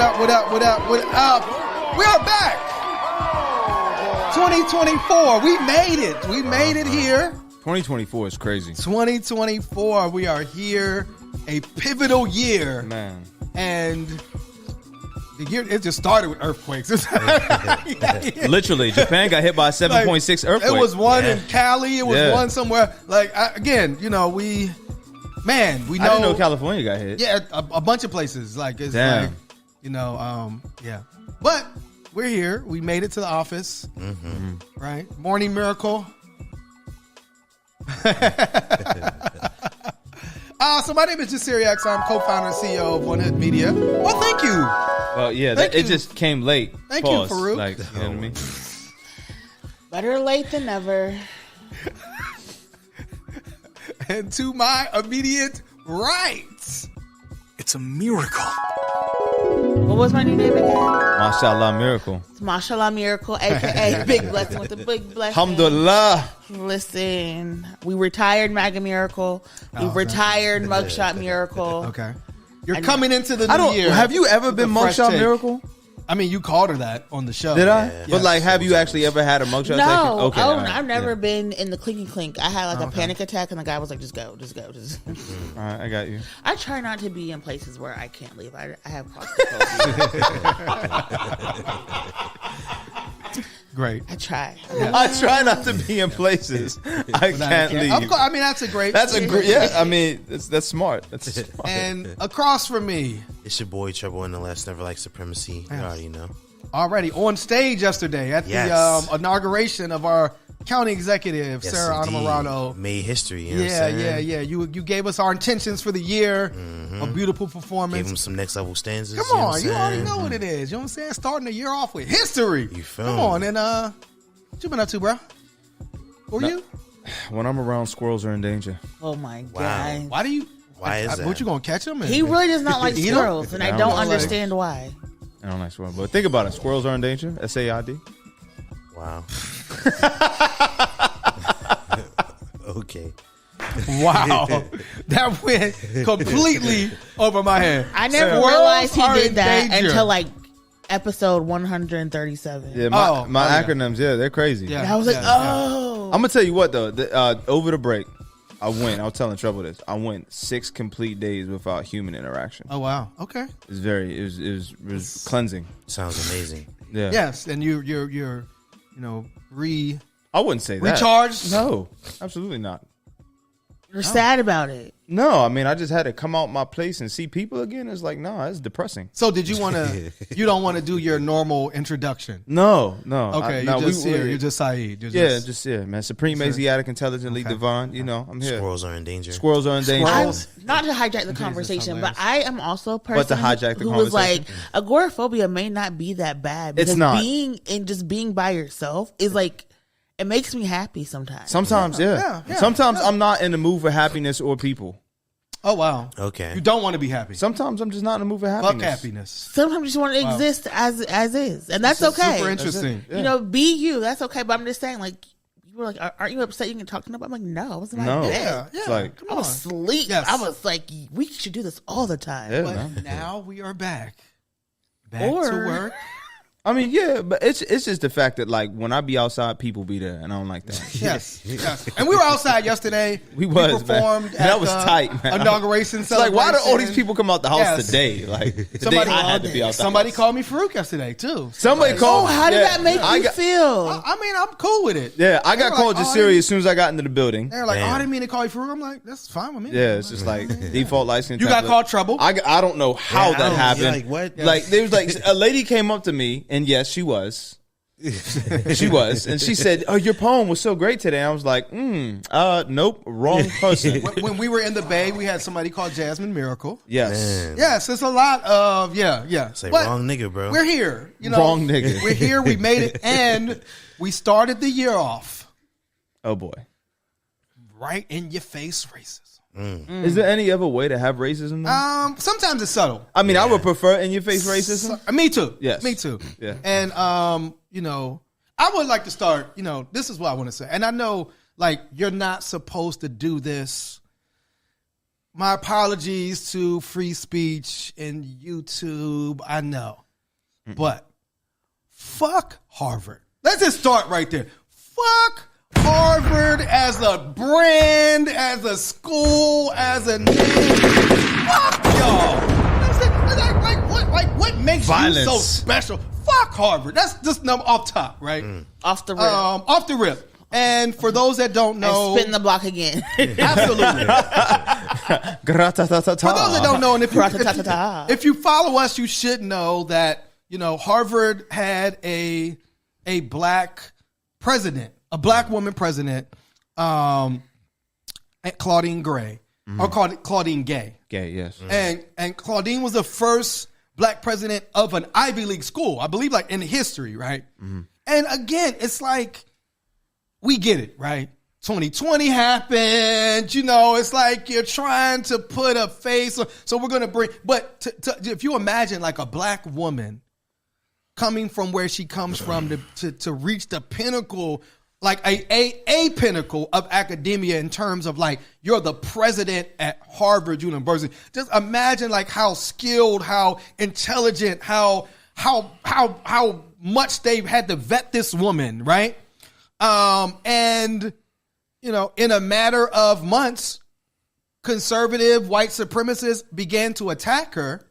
up? We are back. 2024. We made it here. 2024 is crazy. 2024. We are here. A pivotal year. Man. And the year, it just started with earthquakes. Literally, Japan got hit by a 7.6 earthquake. It was one in Cali. It was one somewhere. Again, we know. I didn't know California got hit. Yeah, a bunch of places. Damn. Yeah. But we're here. We made it to the office. Mm-hmm. Right? Morning miracle. So my name is Jasiri X. I'm co-founder and CEO of One Hood Media. Well, thank you. Well, yeah, it just came late. Thank you, Farouk. You know what I mean? Better late than never. And to my immediate right, it's a miracle. What was my new name again? Mashallah Miracle. It's Mashallah Miracle, a.k.a. Big Blessing with a big blessing. Alhamdulillah. Listen, we retired MAGA Miracle. We retired Mugshot Miracle. Okay. You're coming into the new year. Have you ever been Mugshot Miracle? I mean, you called her that on the show. Did I? Yeah. But have you actually ever had a mugshot? No. Okay. I've never been in the clinky clink. I had a panic attack, and the guy was like, just go. All right, I got you. I try not to be in places where I can't leave. I have claustrophobia. Great. I try. Yeah. I try not to be in places I can't leave. Of course, I mean, that's a great. Yeah, I mean, that's smart. That's smart. And across from me, it's your boy Trouble in the Last Never Like Supremacy. You already know. Already on stage yesterday at the inauguration of our county executive, Sarah Anamorano. Made history. You know what I'm saying? Yeah. You gave us our intentions for the year. Mm-hmm. A beautiful performance. Gave him some next level stanzas. Come on, you already know what it is. You know what I'm saying? Starting the year off with history. You feel Come on, and what you been up to, bro? Who are you? When I'm around, squirrels are in danger. Oh my God. Why do you? Why is that? What, you gonna catch them? He really does not like squirrels, and I don't understand why. I don't like squirrels, but think about it. Squirrels are in danger. SAID. Wow. Okay. Wow. That went completely over my head. I never realized he did that until episode 137. Yeah, my acronyms, they're crazy. Yeah. And I was like, oh. I'm gonna tell you what though. Over the break, I was telling Trouble this. I went 6 complete days without human interaction. Oh wow. Okay. It was cleansing. Sounds amazing. Yeah. Yes, and you're I wouldn't say that. Recharged? No, absolutely not. You're sad about it. No, I mean, I just had to come out my place and see people again. It's like, nah, it's depressing. So did you want to, you don't want to do your normal introduction? No. Okay, you're just Saeed. Man. Supreme Asiatic Intelligently Divine. You know, I'm here. Squirrels are in danger. Not to hijack the conversation, but I am also a person who was like, agoraphobia may not be that bad. Because it's not. Being by yourself is like, it makes me happy sometimes. Sometimes, yeah. Sometimes I'm not in the mood for happiness or people. Oh, wow. Okay. You don't want to be happy. Sometimes I'm just not in the mood for happiness. Fuck happiness. Sometimes you just want to exist as is. And that's okay. Super interesting. Yeah. Be you. That's okay. But I'm just saying, you were like, aren't you upset you can talk to nobody? I'm like, no. I was in my bed. It's like, I was asleep. Yes. I was like, we should do this all the time. Yeah, but now we are back. Back to work. I mean, but it's just the fact that when I be outside, people be there, and I don't like that. Yes. And we were outside yesterday. We performed at that was tight, man. Inauguration celebration. Why do all these people come out the house today? Today I had to be outside. Somebody called me Farouk yesterday too. Somebody called. How did that make you feel? I mean, I'm cool with it. Yeah, I got called Jasiri as soon as I got into the building. They're like, I didn't mean to call you Farouk. I'm like, that's fine with me. Yeah, it's just default license. You got called Trouble. I don't know how that happened. What? There was a lady came up to me, and yes, she was. She was, and she said, "Oh, your poem was so great today." I was like, "Nope, wrong person." When we were in the Bay, we had somebody called Jasmine Miracle. Yes, Man. Yes, it's a lot of Say wrong nigga, bro. We're here, wrong nigga. We're here. We made it, and we started the year off. Oh boy, right in your face racism. Is there any other way to have racism? Sometimes it's subtle. I mean, I would prefer in your face racism. Me too. Yes, me too. Yeah, and I would like to start. This is what I want to say, and I know you're not supposed to do this my apologies to free speech and YouTube. I know. But fuck Harvard. Let's just start right there. Fuck Harvard as a brand, as a school, as a name. Fuck y'all. What makes Violence. you so special? Fuck Harvard. That's just off top, right? Off the rip. Off the rip. And for those that don't know, and spin the block again. Absolutely. For those that don't know, and if you follow us, you should know that Harvard had a black president, a black woman president, Claudine Gay, or Claudine Gay. Gay, yes. And Claudine was the first black president of an Ivy League school, I believe, like in history, right? And again, it's like, we get it, right? 2020 happened, it's like you're trying to put a face, so we're going to bring, but if you imagine like a black woman coming from where she comes from to reach the pinnacle, like a pinnacle of academia in terms of like, you're the president at Harvard University. Just imagine like how skilled, how intelligent, how much they've had to vet this woman, right? And in a matter of months, conservative white supremacists began to attack her.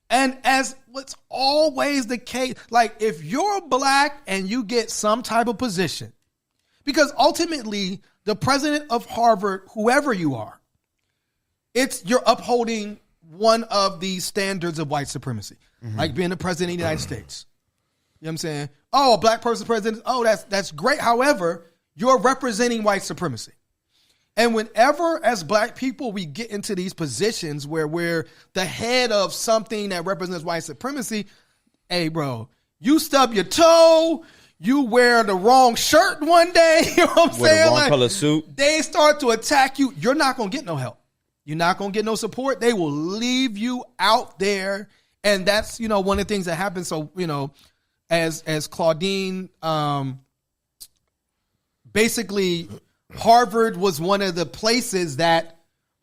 And as what's always the case, like if you're black and you get some type of position, because ultimately the president of Harvard, whoever you are, you're upholding one of the standards of white supremacy, like being the president of the United States. You know what I'm saying? Oh, a black person president. Oh, that's great. However, you're representing white supremacy. And whenever, as black people, we get into these positions where we're the head of something that represents white supremacy, hey, bro, you stub your toe, you wear the wrong shirt one day, you know what I'm saying? The wrong color suit. They start to attack you. You're not going to get no help. You're not going to get no support. They will leave you out there. And that's, one of the things that happens. So, as Claudine, basically Harvard was one of the places that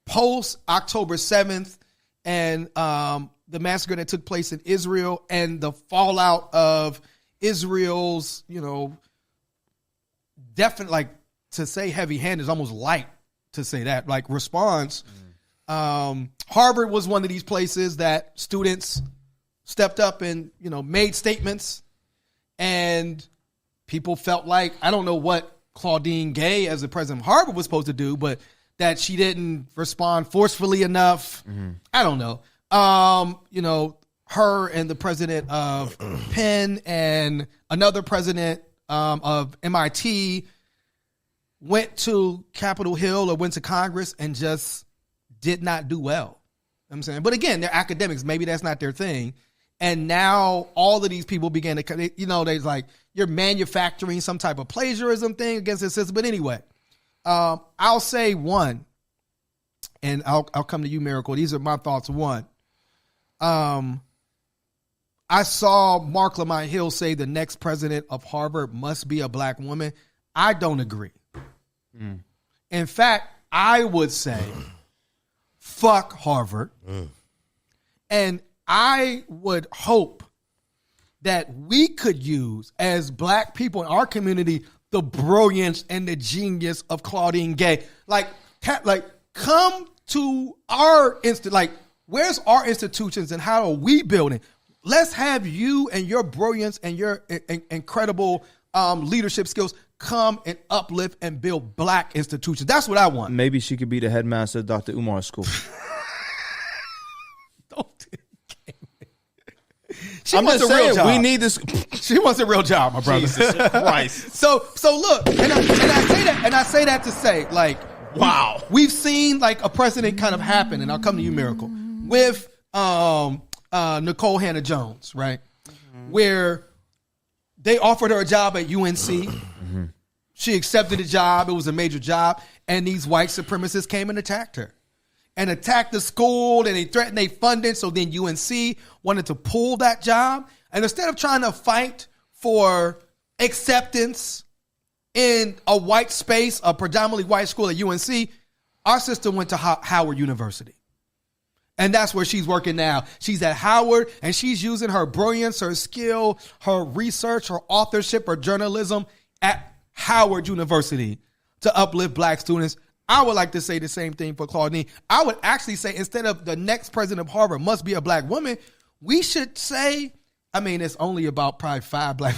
post October 7th and the massacre that took place in Israel and the fallout of Israel's, definitely, like, to say heavy-handed is almost light to say that, like, response. Harvard was one of these places that students stepped up and, made statements. And people felt like, I don't know what Claudine Gay as the president of Harvard was supposed to do, but that she didn't respond forcefully enough. I don't know. Her and the president of Penn and another president of MIT went to Capitol Hill or went to Congress and just did not do well. You know what I'm saying? But again, they're academics. Maybe that's not their thing. And now all of these people began to, they're like, you're manufacturing some type of plagiarism thing against the system. But anyway, I'll say one, and I'll come to you, Miracle. These are my thoughts. One, I saw Mark Lamont Hill say the next president of Harvard must be a black woman. I don't agree. In fact, I would say fuck Harvard. And I would hope that we could use, as black people in our community, the brilliance and the genius of Claudine Gay. Like come to our where's our institutions and how are we building? Let's have you and your brilliance and your incredible leadership skills come and uplift and build black institutions. That's what I want. Maybe she could be the headmaster of Dr. Umar's school. She wants a real job. We need this. She wants a real job, my brother. Jesus Christ. So look, and I say that to say, like, wow, we've seen like a precedent kind of happen, and I'll come to you, Miracle, with Nicole Hannah-Jones, right, where they offered her a job at UNC. She accepted the job. It was a major job, and these white supremacists came and attacked her. And attacked the school, and they threatened they funded. So then UNC wanted to pull that job. And instead of trying to fight for acceptance in a white space, a predominantly white school at UNC, Our sister went to Howard University. And that's where she's working now. She's at Howard, and she's using her brilliance, her skill, her research, her authorship, her journalism at Howard University to uplift black students. I would like to say the same thing for Claudine. I would actually say instead of the next president of Harvard must be a black woman, we should say, I mean, it's only about probably 5 black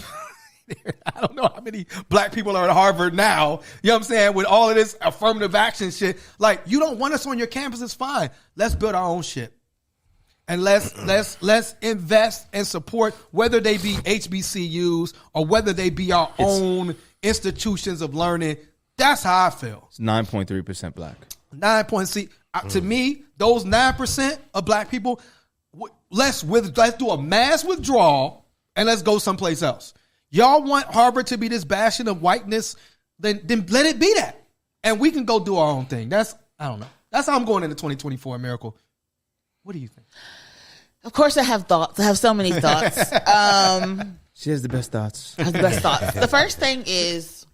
I don't know how many black people are at Harvard now. You know what I'm saying? With all of this affirmative action shit. Like, you don't want us on your campus, it's fine. Let's build our own shit. And let's invest and support, whether they be HBCUs or whether they be our own institutions of learning. That's how I feel. It's 9.3% black. 9.6. To me, those 9% of black people, let's do a mass withdrawal and let's go someplace else. Y'all want Harvard to be this bastion of whiteness, then let it be that. And we can go do our own thing. I don't know. That's how I'm going into 2024, Miracle. What do you think? Of course I have thoughts. I have so many thoughts. She has the best thoughts. The first thing is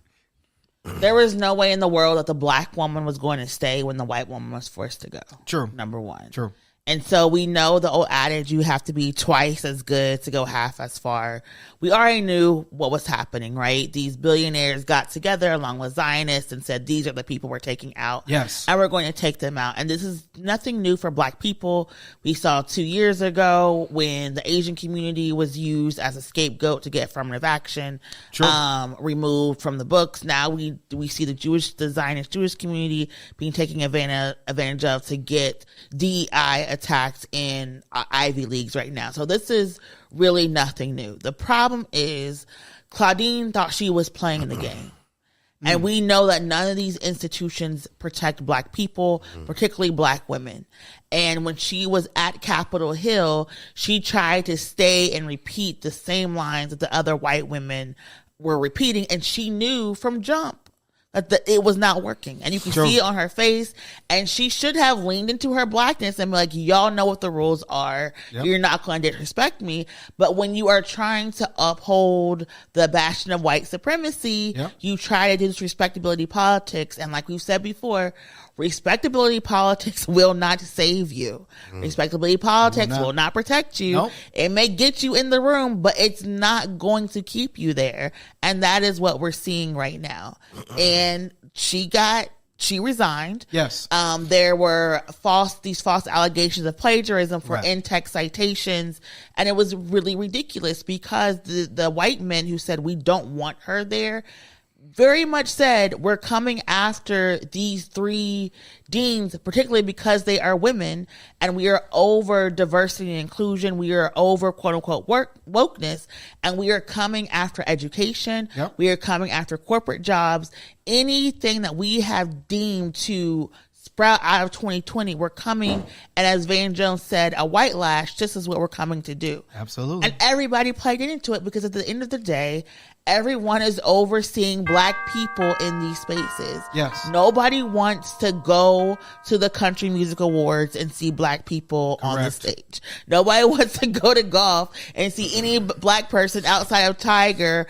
there was no way in the world that the black woman was going to stay when the white woman was forced to go. True. Number one. True. And so we know the old adage, you have to be twice as good to go half as far. We already knew what was happening, right? These billionaires got together along with Zionists and said, these are the people we're taking out. Yes. And we're going to take them out. And this is nothing new for black people. We saw 2 years ago when the Asian community was used as a scapegoat to get affirmative action removed from the books. Now we see the Zionist Jewish community being taken advantage of to get DEI attacked in Ivy Leagues right now. So this is really nothing new. The problem is Claudine thought she was playing the game. And we know that none of these institutions protect black people, particularly black women. And when she was at Capitol Hill, she tried to stay and repeat the same lines that the other white women were repeating. And she knew from jump that it was not working. And you can see it on her face. And she should have leaned into her blackness and be like, y'all know what the rules are. Yep. You're not going to disrespect me. But when you are trying to uphold the bastion of white supremacy, you try to do this respectability politics. And like we've said before, respectability politics will not save you. Respectability politics will not protect you. Nope. It may get you in the room, but it's not going to keep you there. And that is what we're seeing right now. And she resigned. Yes. There were these false allegations of plagiarism for in-text citations. And it was really ridiculous because the white men who said we don't want her there very much said we're coming after these 3 deans, particularly because they are women, and we are over diversity and inclusion. We are over quote unquote wokeness, and we are coming after education. Yep. We are coming after corporate jobs. Anything that we have deemed to sprout out of 2020, we're coming, and as Van Jones said, a white lash, this is what we're coming to do. Absolutely. And everybody played into it because at the end of the day, everyone is overseeing black people in these spaces. Yes. Nobody wants to go to the Country Music Awards and see black people on the stage. Nobody wants to go to golf and see any black person outside of Tiger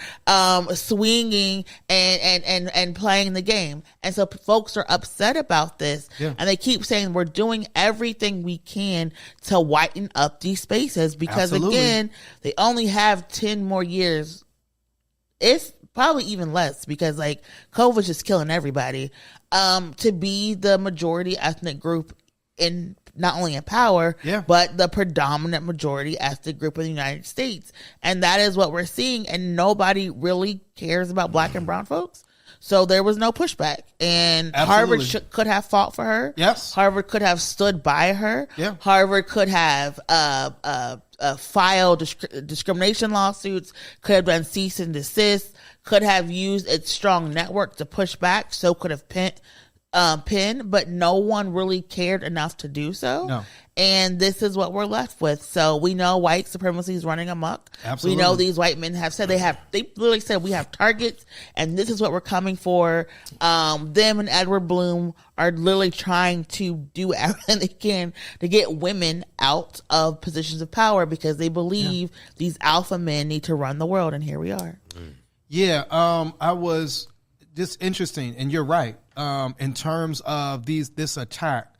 swinging and playing the game. And so folks are upset about this. Yeah. And they keep saying we're doing everything we can to whiten up these spaces because, again, they only have 10 more years. It's probably even less because like COVID's just killing everybody, to be the majority ethnic group in not only in power, but the predominant majority ethnic group in the United States. And that is what we're seeing. And nobody really cares about black and brown folks. So there was no pushback, and Harvard could have fought for her. Yes. Harvard could have stood by her. Yeah. Harvard could have filed discrimination lawsuits, could have done cease and desist, could have used its strong network to push back, so could have Penn, but no one really cared enough to do so. No. And this is what we're left with. So we know white supremacy is running amok. Absolutely. We know these white men have said they literally said we have targets and this is what we're coming for. Them and Edward Bloom are literally trying to do everything they can to get women out of positions of power because they believe these alpha men need to run the world. And here we are. Yeah. I was just interesting. And you're right. in terms of this attack.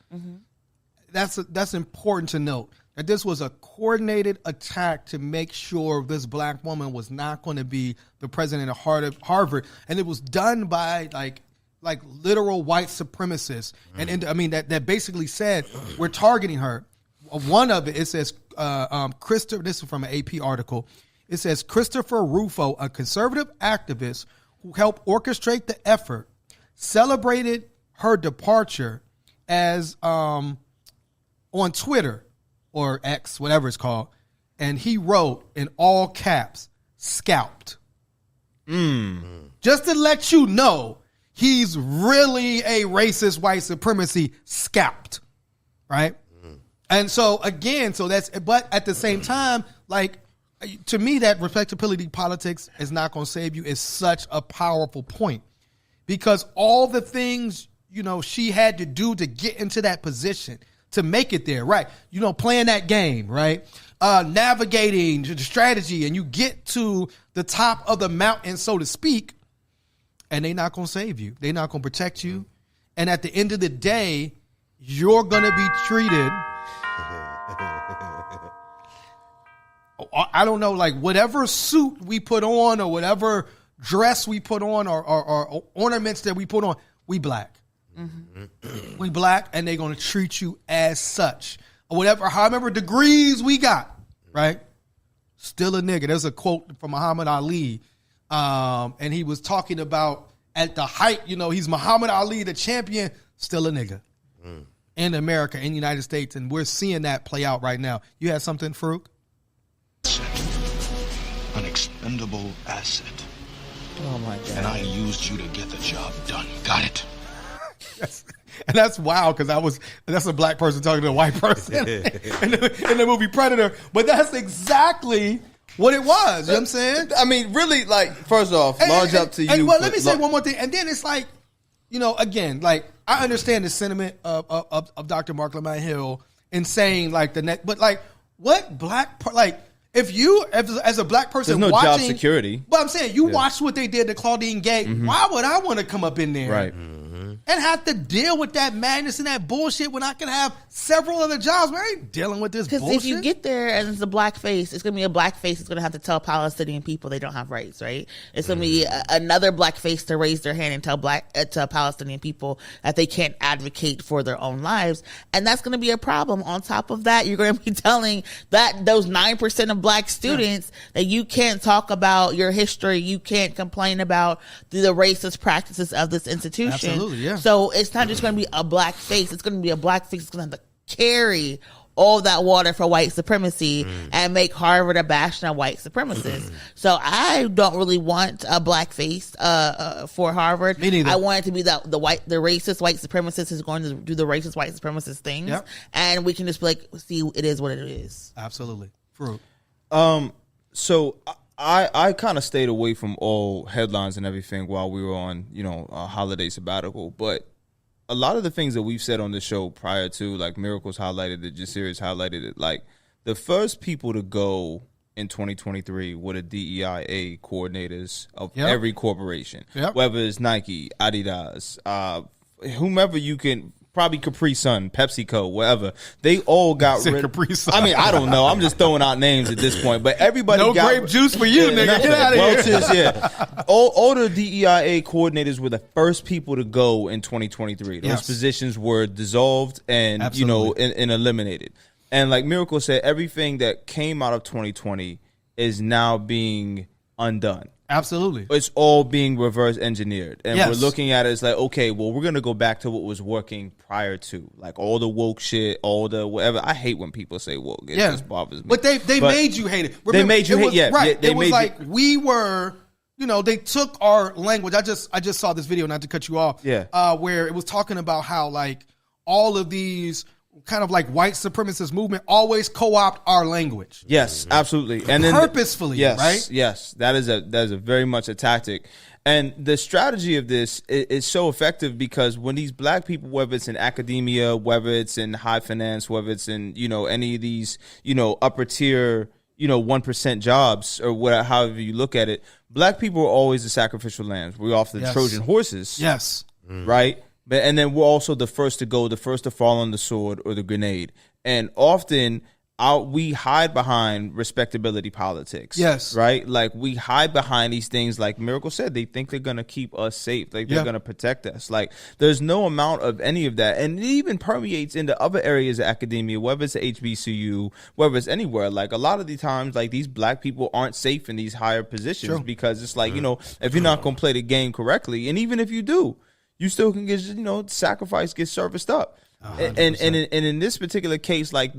That's important to note, that this was a coordinated attack to make sure this black woman was not going to be the president of Harvard, and it was done by like literal white supremacists. And I mean that basically said we're targeting her. One of it says Christopher. This is from an AP article. It says Christopher Rufo, a conservative activist who helped orchestrate the effort, celebrated her departure as on Twitter or X, whatever it's called, and he wrote in all caps, "Scalped." Just to let you know, he's really a racist white supremacy scalped, right? And so again, but at the same time, like, to me, that respectability politics is not going to save you is such a powerful point, because all the things, she had to do to get into that position, to make it there, right? Playing that game, right? Navigating the strategy, and you get to the top of the mountain, so to speak, and they're not going to save you. They're not going to protect you. And at the end of the day, you're going to be treated, I don't know, like whatever suit we put on or whatever dress we put on or ornaments that we put on, we black. We black, and they're going to treat you as such. Or whatever, however degrees we got, right? Still a nigga. There's a quote from Muhammad Ali, and he was talking about at the height, he's Muhammad Ali, the champion, still a nigga in America, in the United States, and we're seeing that play out right now. You had something, Farouk? An expendable asset. Oh my God. And I used you to get the job done. Got it? Yes. And that's wild, because that's a black person talking to a white person in the movie Predator. But that's exactly what it was. You know what I'm saying? I mean, really, like, first off, large up to you. And let me say one more thing. And then it's like, again, like, I understand the sentiment of Dr. Mark Lamont Hill in saying, like, but, like, what black, like, if you, as a black person, there's no watching, job security. But I'm saying, you watched what they did to Claudine Gay. Why would I want to come up in there? Right. And have to deal with that madness and that bullshit when I can have several other jobs? I ain't dealing with this bullshit. Because if you get there and it's a black face, it's going to be a black face that's going to have to tell Palestinian people they don't have rights, right? It's going to be another black face to raise their hand and tell to Palestinian people that they can't advocate for their own lives. And that's going to be a problem. On top of that, you're going to be telling those 9% of black students that you can't talk about your history, you can't complain about the racist practices of this institution. Absolutely, yeah. So it's not just going to be a black face. It's going to be a black face that's going to have to carry all that water for white supremacy and make Harvard a bastion of white supremacists. So I don't really want a black face for Harvard. Me neither. I want it to be the racist white supremacist who's going to do the racist white supremacist things. Yep. And we can just be like, see, it is what it is. Absolutely. Farouk. So I kind of stayed away from all headlines and everything while we were on, a holiday sabbatical. But a lot of the things that we've said on the show prior to, like Miracles highlighted it, Jasir's highlighted it, like the first people to go in 2023 were the DEIA coordinators of every corporation, whether it's Nike, Adidas, whomever you can. Probably Capri Sun, PepsiCo, whatever. They all got rid of. Capri Sun. I mean, I don't know. I'm just throwing out names at this point. But everybody no got grape juice for you, nigga. Get out of here. All the DEIA coordinators were the first people to go in 2023. Those positions were dissolved and and eliminated. And like Miracle said, everything that came out of 2020 is now being undone. Absolutely. It's all being reverse engineered. And we're looking at it as like, okay, well, we're going to go back to what was working prior to. Like all the woke shit, all the whatever. I hate when people say woke. It just bothers me. But they made you hate it. Remember, they made you hate it. Right. They it was like we were, they took our language. I just saw this video, not to cut you off. Yeah. Where it was talking about how like all of these kind of like white supremacist movement always co-opt our language. Yes, absolutely. And then purposefully, right? Yes. That is a very much a tactic. And the strategy of this is so effective because when these black people, whether it's in academia, whether it's in high finance, whether it's in, any of these, upper tier, 1% jobs or whatever, however you look at it, black people are always the sacrificial lambs. We're off the Trojan horses. Yes. right? But and then we're also the first to go, the first to fall on the sword or the grenade. And often we hide behind respectability politics. Yes. Right? Like we hide behind these things. Like Miracle said, they think they're going to keep us safe. Like they're going to protect us. Like there's no amount of any of that. And it even permeates into other areas of academia, whether it's HBCU, whether it's anywhere. Like a lot of the times, like these black people aren't safe in these higher positions because it's like, if you're not going to play the game correctly, and even if you do, you still can get, sacrifice, get serviced up. And in this particular case, like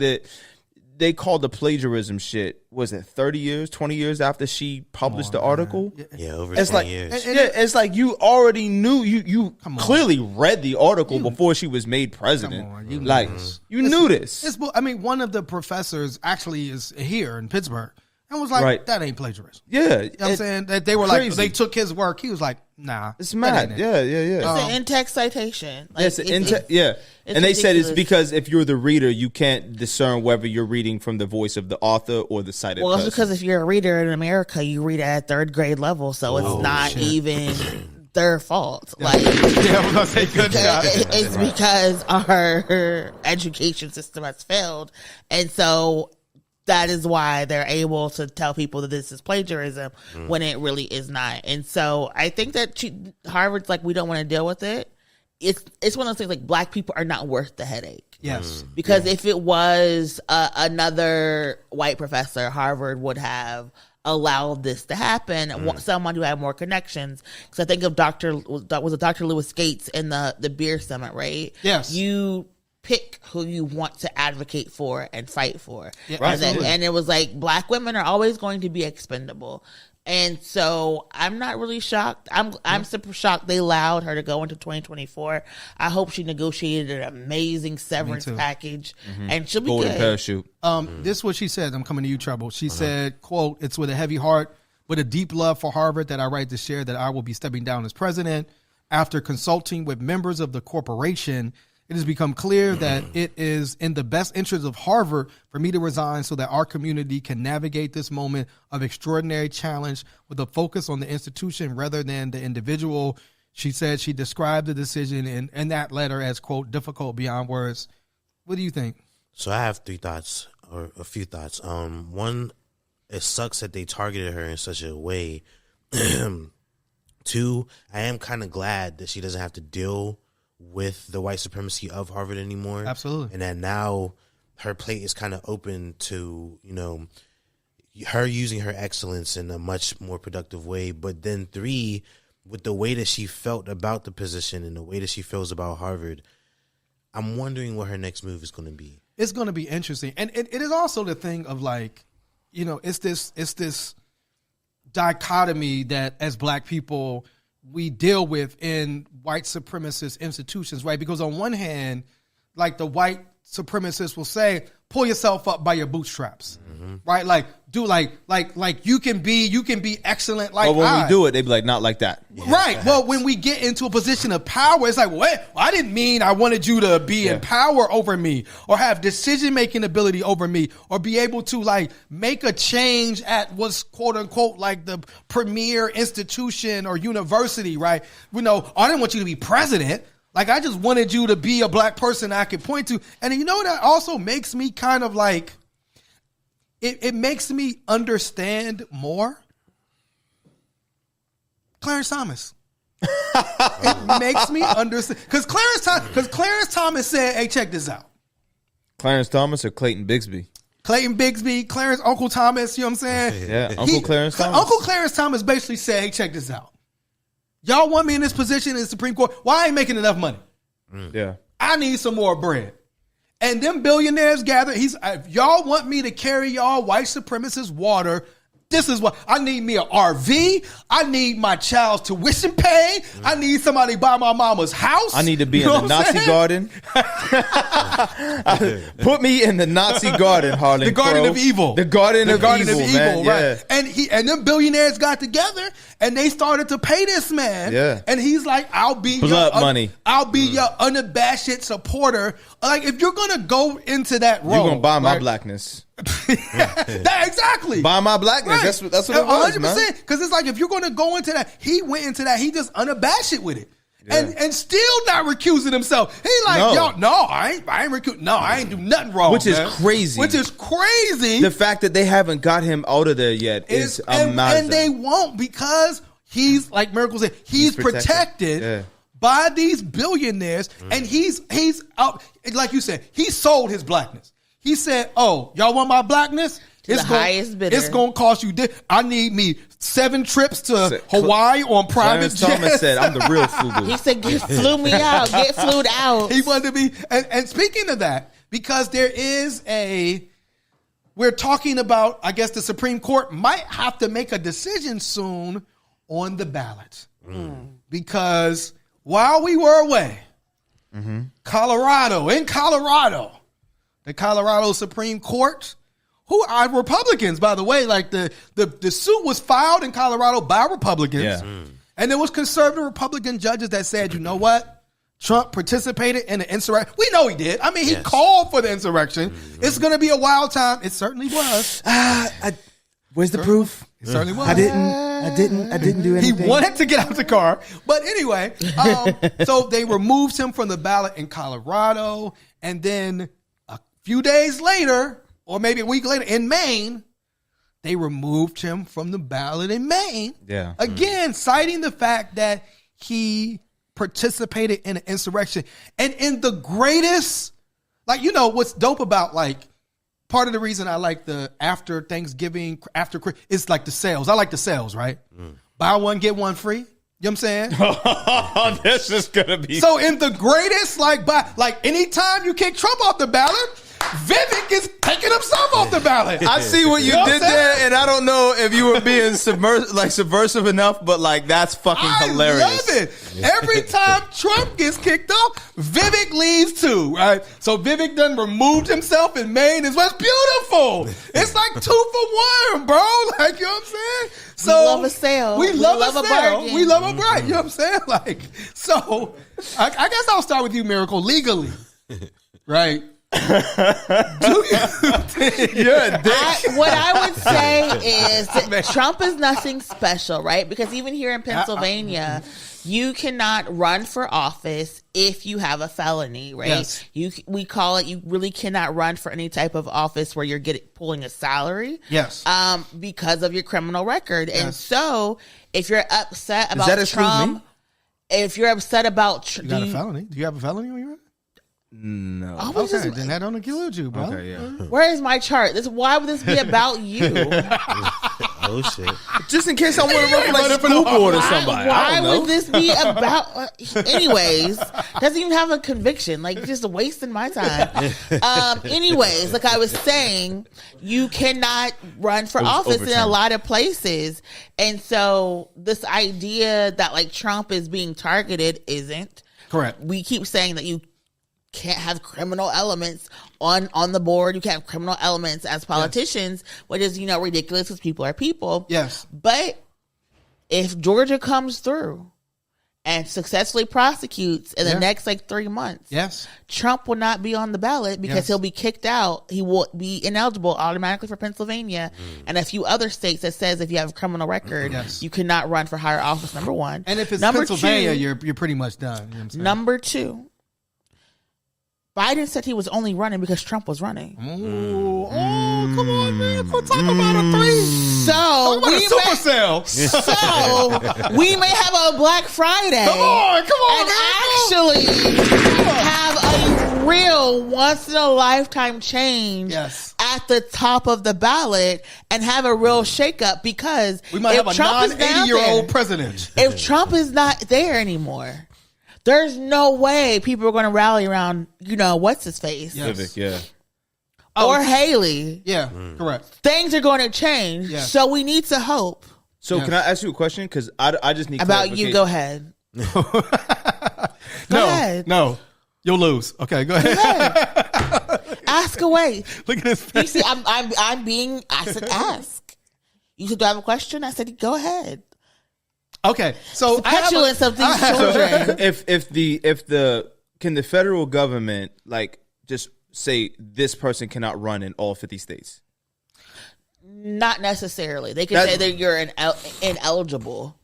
they called the plagiarism shit. Was it 30 years, 20 years after she published the article? Yeah, over it's 20 like, years. It's like you already knew. You clearly read the article before she was made president. You knew this. One of the professors actually is here in Pittsburgh and was like, that ain't plagiarism. Yeah. You know what I'm saying? That they were crazy. like, they took his work. He was like, nah. It's mad. Yeah. It's an in-text citation. Like, Yes, and they said it's because if you're the reader, you can't discern whether you're reading from the voice of the author or the cited person. Well, it's because if you're a reader in America, you read at third grade level, so it's not even their fault. Like, I'm gonna say good job. It's because our education system has failed, and so that is why they're able to tell people that this is plagiarism when it really is not. And so I think that Harvard's like, we don't want to deal with it. It's one of those things like black people are not worth the headache. Yes. Because if it was another white professor, Harvard would have allowed this to happen. Someone who had more connections. Because I think of Dr. Lewis Gates in the beer summit, right? Yes. You pick who you want to advocate for and fight for. Yeah, and it was like, black women are always going to be expendable. And so I'm not really shocked. I'm super shocked they allowed her to go into 2024. I hope she negotiated an amazing severance package, and she'll be Golden good. parachute. This is what she said. I'm coming to you, Trouble. She said, quote, "It's with a heavy heart, with a deep love for Harvard that I write to share that I will be stepping down as president. After consulting with members of the corporation, it has become clear that it is in the best interest of Harvard for me to resign so that our community can navigate this moment of extraordinary challenge with a focus on the institution rather than the individual." She said she described the decision in that letter as, quote, difficult beyond words. What do you think? So I have three thoughts, or a few thoughts. One, it sucks that they targeted her in such a way. Two, I am kind of glad that she doesn't have to deal with the white supremacy of Harvard anymore. Absolutely. And that now her plate is kind of open to, her using her excellence in a much more productive way. But then three, with the way that she felt about the position and the way that she feels about Harvard, I'm wondering what her next move is going to be. It's going to be interesting. And it is also the thing of like, it's this dichotomy that as black people we deal with in white supremacist institutions, right? Because on one hand, like the white supremacists will say, pull yourself up by your bootstraps, right? Like do like you can be excellent. Like, but when we do it, they be like, not like that. Right. Well, when we get into a position of power, it's like, what? I didn't mean I wanted you to be in power over me or have decision-making ability over me or be able to like make a change at what's quote unquote like the premier institution or university, right? I didn't want you to be president. Like, I just wanted you to be a black person I could point to. And that also makes me kind of like, it makes me understand more Clarence Thomas. It makes me understand. Because Clarence Thomas said, hey, check this out. Clarence Thomas or Clayton Bigsby? Clayton Bigsby, Clarence, Uncle Thomas, you know what I'm saying? Yeah, Uncle Clarence Thomas. Uncle Clarence Thomas basically said, hey, check this out. Y'all want me in this position in the Supreme Court? Well, I ain't making enough money. Yeah. I need some more bread. And them billionaires gather. If y'all want me to carry y'all white supremacist water, this is what I need: me an RV. I need my child's tuition paid. I need somebody to buy my mama's house. I need to be in the Nazi garden. Put me in the Nazi garden, Harlan. The Garden of Evil. The Garden of Evil, man. Right? Yeah. And them billionaires got together and they started to pay this man. Yeah. And he's like, I'll be blood money. I'll be your unabashed supporter. Like, if you're gonna go into that role, you're gonna buy my blackness. Exactly. Buy my blackness. Right. That's what it was, 100%. Because it's like, if you're going to go into that, he went into that. He just unabashed with it. and still not recusing himself. He like, I ain't recusing. No, I ain't do nothing wrong. Which is crazy. The fact that they haven't got him out of there yet is amazing. And they won't, because he's, like Miracle said, he's protected by these billionaires, and he's out. Like you said, he sold his blackness. He said, "Oh, y'all want my blackness? Highest bidder. It's going to cost you this. I need me 7 trips to Hawaii on private jets." Thomas said, "I'm the real FUBU." He said, "Flew me out. Get flued out." He wanted to be. And speaking of that, because there is we're talking about, I guess the Supreme Court might have to make a decision soon on the ballot, because while we were away, Colorado, the Colorado Supreme Court, who are Republicans, by the way, like the suit was filed in Colorado by Republicans, and there was conservative Republican judges that said, you know what, Trump participated in the insurrection. We know he did. I mean, he called for the insurrection. It's going to be a wild time. It certainly was. Where's the proof? It certainly was. I didn't do anything. He wanted to get out the car. But anyway, so they removed him from the ballot in Colorado. And then a few days later, or maybe a week later, in Maine, they removed him from the ballot in Maine. Yeah. Again, citing the fact that he participated in an insurrection. And in the greatest, like, you know, what's dope about, like, part of the reason I like the after Thanksgiving, it's like the sales. I like the sales, right? Buy one, get one free. You know what I'm saying? This is going to be... So in the greatest, like anytime you kick Trump off the ballot, Vivek is taking himself off the ballot. I see what you did there, and I don't know if you were being subversive enough, but like that's fucking hilarious. I love it. Every time Trump gets kicked off, Vivek leaves too, right? So Vivek done removed himself in Maine. It's beautiful. It's like 2 for 1, bro. Like, you know what I'm saying? So we love a sale. We love a sale. bargain. We love a bright. You know what I'm saying? Like, so I guess I'll start with you, Miracle, legally, right? Do you think what I would say is that Trump is nothing special, right? Because even here in Pennsylvania, you cannot run for office if you have a felony, right? Yes. We call it, you really cannot run for any type of office where you're pulling a salary. Yes. Because of your criminal record. Yes. And so if you're upset about Trump, if you're upset about you got a felony. Do you have a felony on your record? No. Oh, okay, then that don't include you, bro. Okay, yeah. Where is my chart? Why would this be about you? Oh shit! Just in case I want to run for like school board or somebody. Why would this be about? Anyways, doesn't even have a conviction. Like, just wasting my time. Anyways, like I was saying, you cannot run for office in a lot of places, and so this idea that like Trump is being targeted isn't correct. We keep saying that you can't have criminal elements on the board. You can't have criminal elements as politicians, which is, you know, ridiculous because people are people. Yes. But if Georgia comes through and successfully prosecutes in the next like 3 months, Trump will not be on the ballot because he'll be kicked out. He will be ineligible automatically for Pennsylvania and a few other states that says if you have a criminal record, you cannot run for higher office, number one. And if it's Pennsylvania, you're pretty much done. You know what I'm saying? Number 2, Biden said he was only running because Trump was running. Oh, come on, man. We'll talk about a 3. So we may have a Black Friday. Come on, and actually have a real once in a lifetime change at the top of the ballot and have a real shakeup, because we might have a non-80-year-old president. If Trump is not there anymore, there's no way people are going to rally around, you know, what's his face? Civic, or Haley. Yeah, correct. Things are going to change. Yes. So we need to hope. So can I ask you a question? Because I just need about you. Go ahead. Go ahead. No, you'll lose. Okay, go ahead. Ask away. Look at this face. You see, I said ask. You said, do I have a question? I said, go ahead. Okay, so the petulance of these children. Can the federal government like just say this person cannot run in all 50 states? Not necessarily. They can say that you're ineligible.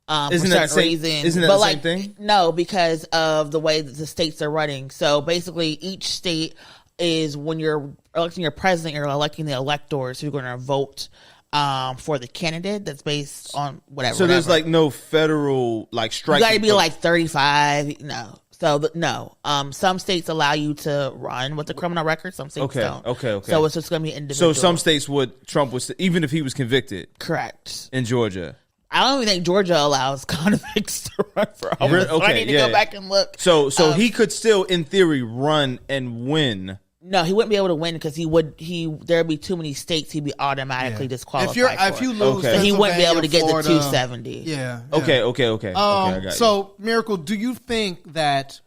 For Isn't that certain the same- reasons. isn't that But the same thing? No, because of the way that the states are running. So basically, each state is, when you're electing your president, you're electing the electors who are going to vote for the candidate that's based on whatever. So there's like no federal like strike. You got to be like 35. No. So no. Some states allow you to run with a criminal record. Some states don't. Okay. So it's just going to be individual. So some states Trump was, even if he was convicted. Correct. In Georgia. I don't even think Georgia allows convicts to run for office. Really? So I need to go back and look. So he could still, in theory, run and win. No, he wouldn't be able to win because there'd be too many states he'd be automatically disqualified. If you lose, so he wouldn't be able to get Florida, the 270. Yeah. Okay. I got you. So, Miracle, do you think that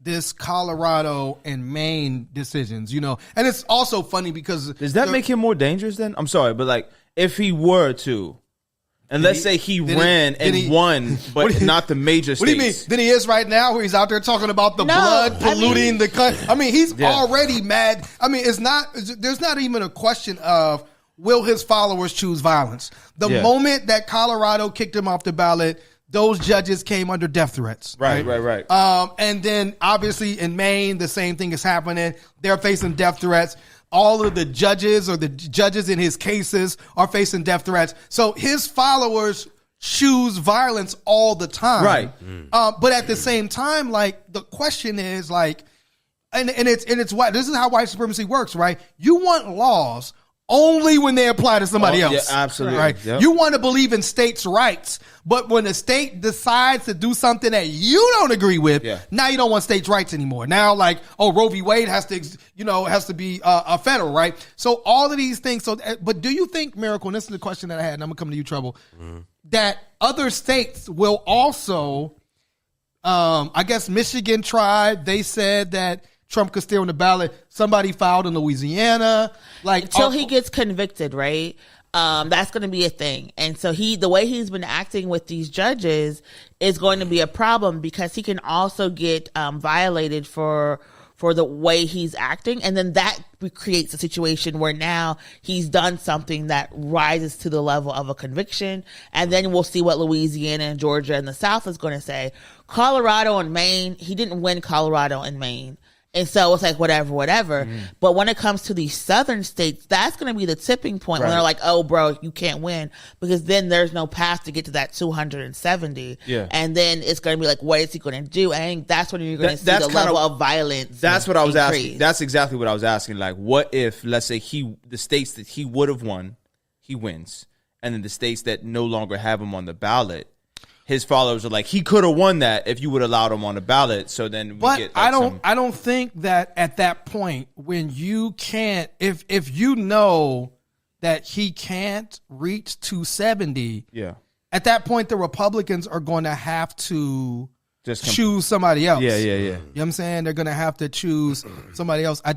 this Colorado and Maine decisions, and it's also funny because does that make him more dangerous then? I'm sorry, but like if he were to, and let's say he ran and won, but not the major states. What do you mean? Than he is right now, where he's out there talking about the blood polluting the country. I mean, he's already mad. I mean, there's not even a question of will his followers choose violence. The moment that Colorado kicked him off the ballot, those judges came under death threats. Right. And then obviously in Maine, the same thing is happening. They're facing death threats. All of the judges or the judges in his cases are facing death threats. So his followers choose violence all the time. Right. But at the same time, like the question is like, and it's why this is how white supremacy works, right? You want laws only when they apply to somebody else. Yeah, absolutely. Right? Yep. You want to believe in states' rights, but when the state decides to do something that you don't agree with, now you don't want states' rights anymore. Now, like, Roe v. Wade has to be a federal, right? So all of these things. So, but do you think, Miracle? And this is the question that I had, and I'm gonna come to you, Trouble. That other states will also, I guess Michigan tried. They said that Trump could stay on the ballot. Somebody filed in Louisiana. Like until he gets convicted, right? That's going to be a thing. And so the way he's been acting with these judges is going to be a problem because he can also get violated for the way he's acting. And then that creates a situation where now he's done something that rises to the level of a conviction. And then we'll see what Louisiana and Georgia and the South is going to say. Colorado and Maine, he didn't win Colorado and Maine. And so it's like, whatever. But when it comes to these southern states, that's going to be the tipping point when they're like, oh, bro, you can't win. Because then there's no path to get to that 270. Yeah. And then it's going to be like, what is he going to do? I think that's when you're going to see the level of violence. That's what I was increase. asking. That's exactly what I was asking. Like, what if, let's say, the states that he would have won, he wins. And then the states that no longer have him on the ballot, his followers are like, he could have won that if you would have allowed him on the ballot. So then we get like I don't think that at that point when you can't, if you know that he can't reach 270, at that point the Republicans are going to have to choose somebody else. Yeah. You know what I'm saying? They're going to have to choose somebody else. I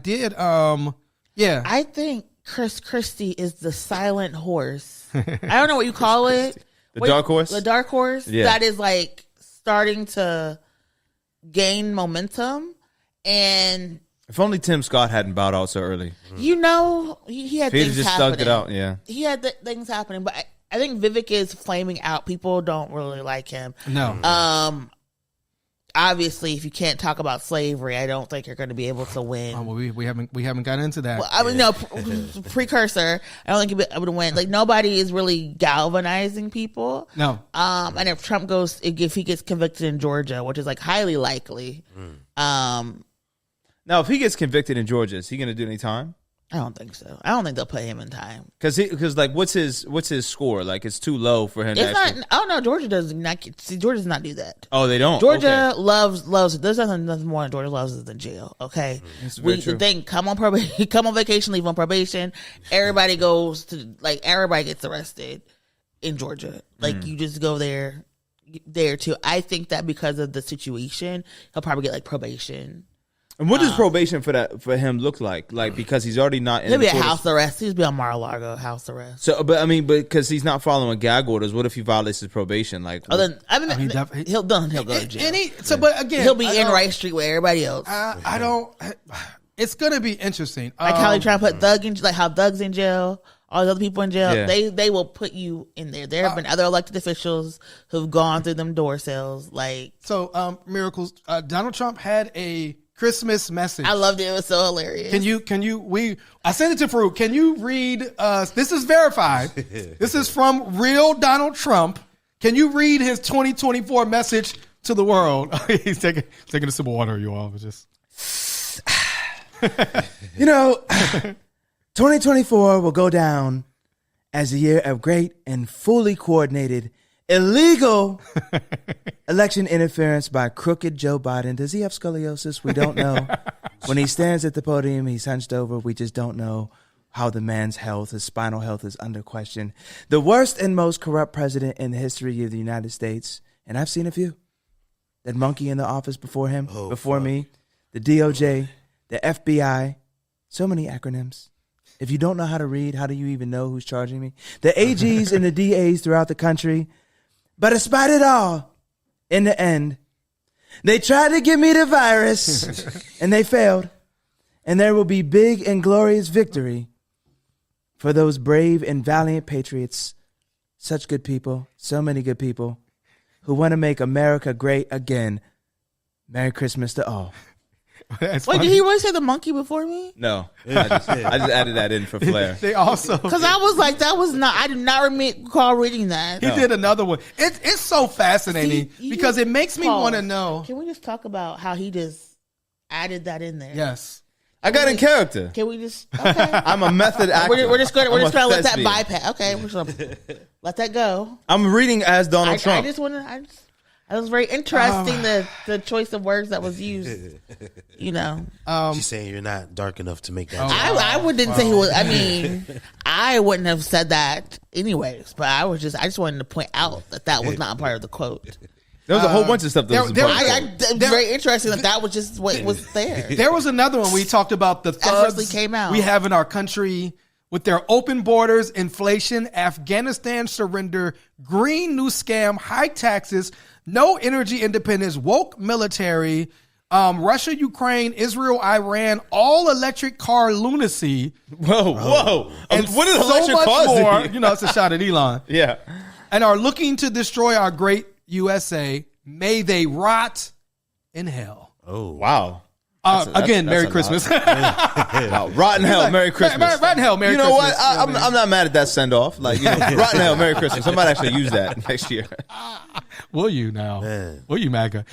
think Chris Christie is the silent horse. I don't know what you call it. Dark horse? The dark horse that is like starting to gain momentum. And if only Tim Scott hadn't bowed out so early. He had things just happening. stuck it out, He had things happening. But I think Vivek is flaming out. People don't really like him. No. Obviously, if you can't talk about slavery, I don't think you're going to be able to win. Oh, well, we haven't gotten into that. Well, I mean, no, precursor. I don't think you'll be able to win. Like, nobody is really galvanizing people. No. And if Trump if he gets convicted in Georgia, which is like highly likely. Now, if he gets convicted in Georgia, is he going to do any time? I don't think so. I don't think they'll put him in time. Because like, what's his score? Like, it's too low for him. It's not. Oh no, Georgia does not. Georgia does not do that. Oh, they don't. Georgia loves. There's nothing more than Georgia loves than jail. Okay, the thing. Come on probation. Come on vacation. Leave on probation. Everybody everybody gets arrested in Georgia. Like you just go there too. I think that because of the situation, he'll probably get like probation. And what does probation for him look like? Like, because he's already not in he'll be a house arrest. He'll be on Mar-a-Lago house arrest. So, but because he's not following gag orders, what if he violates his probation? Like, he'll go to jail. But again, he'll be in Rice Street with everybody else. It's gonna be interesting. Like how they try to put how thugs in jail. all the other people in jail. Yeah. They will put you in there. There have been other elected officials who've gone through them door cells. So, Miracles, Donald Trump had a Christmas message. I loved it. It was so hilarious. I sent it to Farouk. Can you read, this is verified. This is from real Donald Trump. Can you read his 2024 message to the world? He's taking a sip of water, you all. Just 2024 will go down as a year of great and fully coordinated illegal election interference by crooked Joe Biden. Does he have scoliosis? We don't know. When he stands at the podium, he's hunched over. We just don't know how the man's health, his spinal health, is under question. The worst and most corrupt president in the history of the United States, and I've seen a few. That monkey in the office before him, me, the DOJ, the FBI, so many acronyms. If you don't know how to read, how do you even know who's charging me? The AGs and the DAs throughout the country. But despite it all, in the end, they tried to give me the virus, and they failed. And there will be big and glorious victory for those brave and valiant patriots, such good people, so many good people, who want to make America great again. Merry Christmas to all. Wait, did he really say the monkey before me? No, I just added that in for flair. They also, because I was like, that was not. I did not recall reading that. He did another one. It's so fascinating because it makes me want to know. Can we just talk about how he just added that in there? Yes, I got in character. Can we just? Okay. I'm a method actor. We're just going to let that bypass. Okay, we're just going to let that go. I'm reading as Donald Trump. It was very interesting the choice of words that was used. She's saying you're not dark enough to make that. I wouldn't say he was. I mean, I wouldn't have said that anyways. But I just wanted to point out that was not part of the quote. There was a whole bunch of stuff that was very interesting that was just what was there. There was another one we talked about the thugs came out. we have in our country with their open borders, inflation, Afghanistan surrender, green new scam, high taxes, no energy independence, woke military, Russia, Ukraine, Israel, Iran, all electric car lunacy. Whoa. And what did so electric much cars more. do? It's a shot at Elon. Yeah. And are looking to destroy our great USA. May they rot in hell. Oh, wow. Again, Merry Christmas. Wow. Rotten hell, Merry Christmas. Rotten hell, Merry Christmas. You know what? I'm not mad at that send off. Rotten hell, Merry Christmas. I might actually use that next year. Will you now? Man. Will you, MAGA?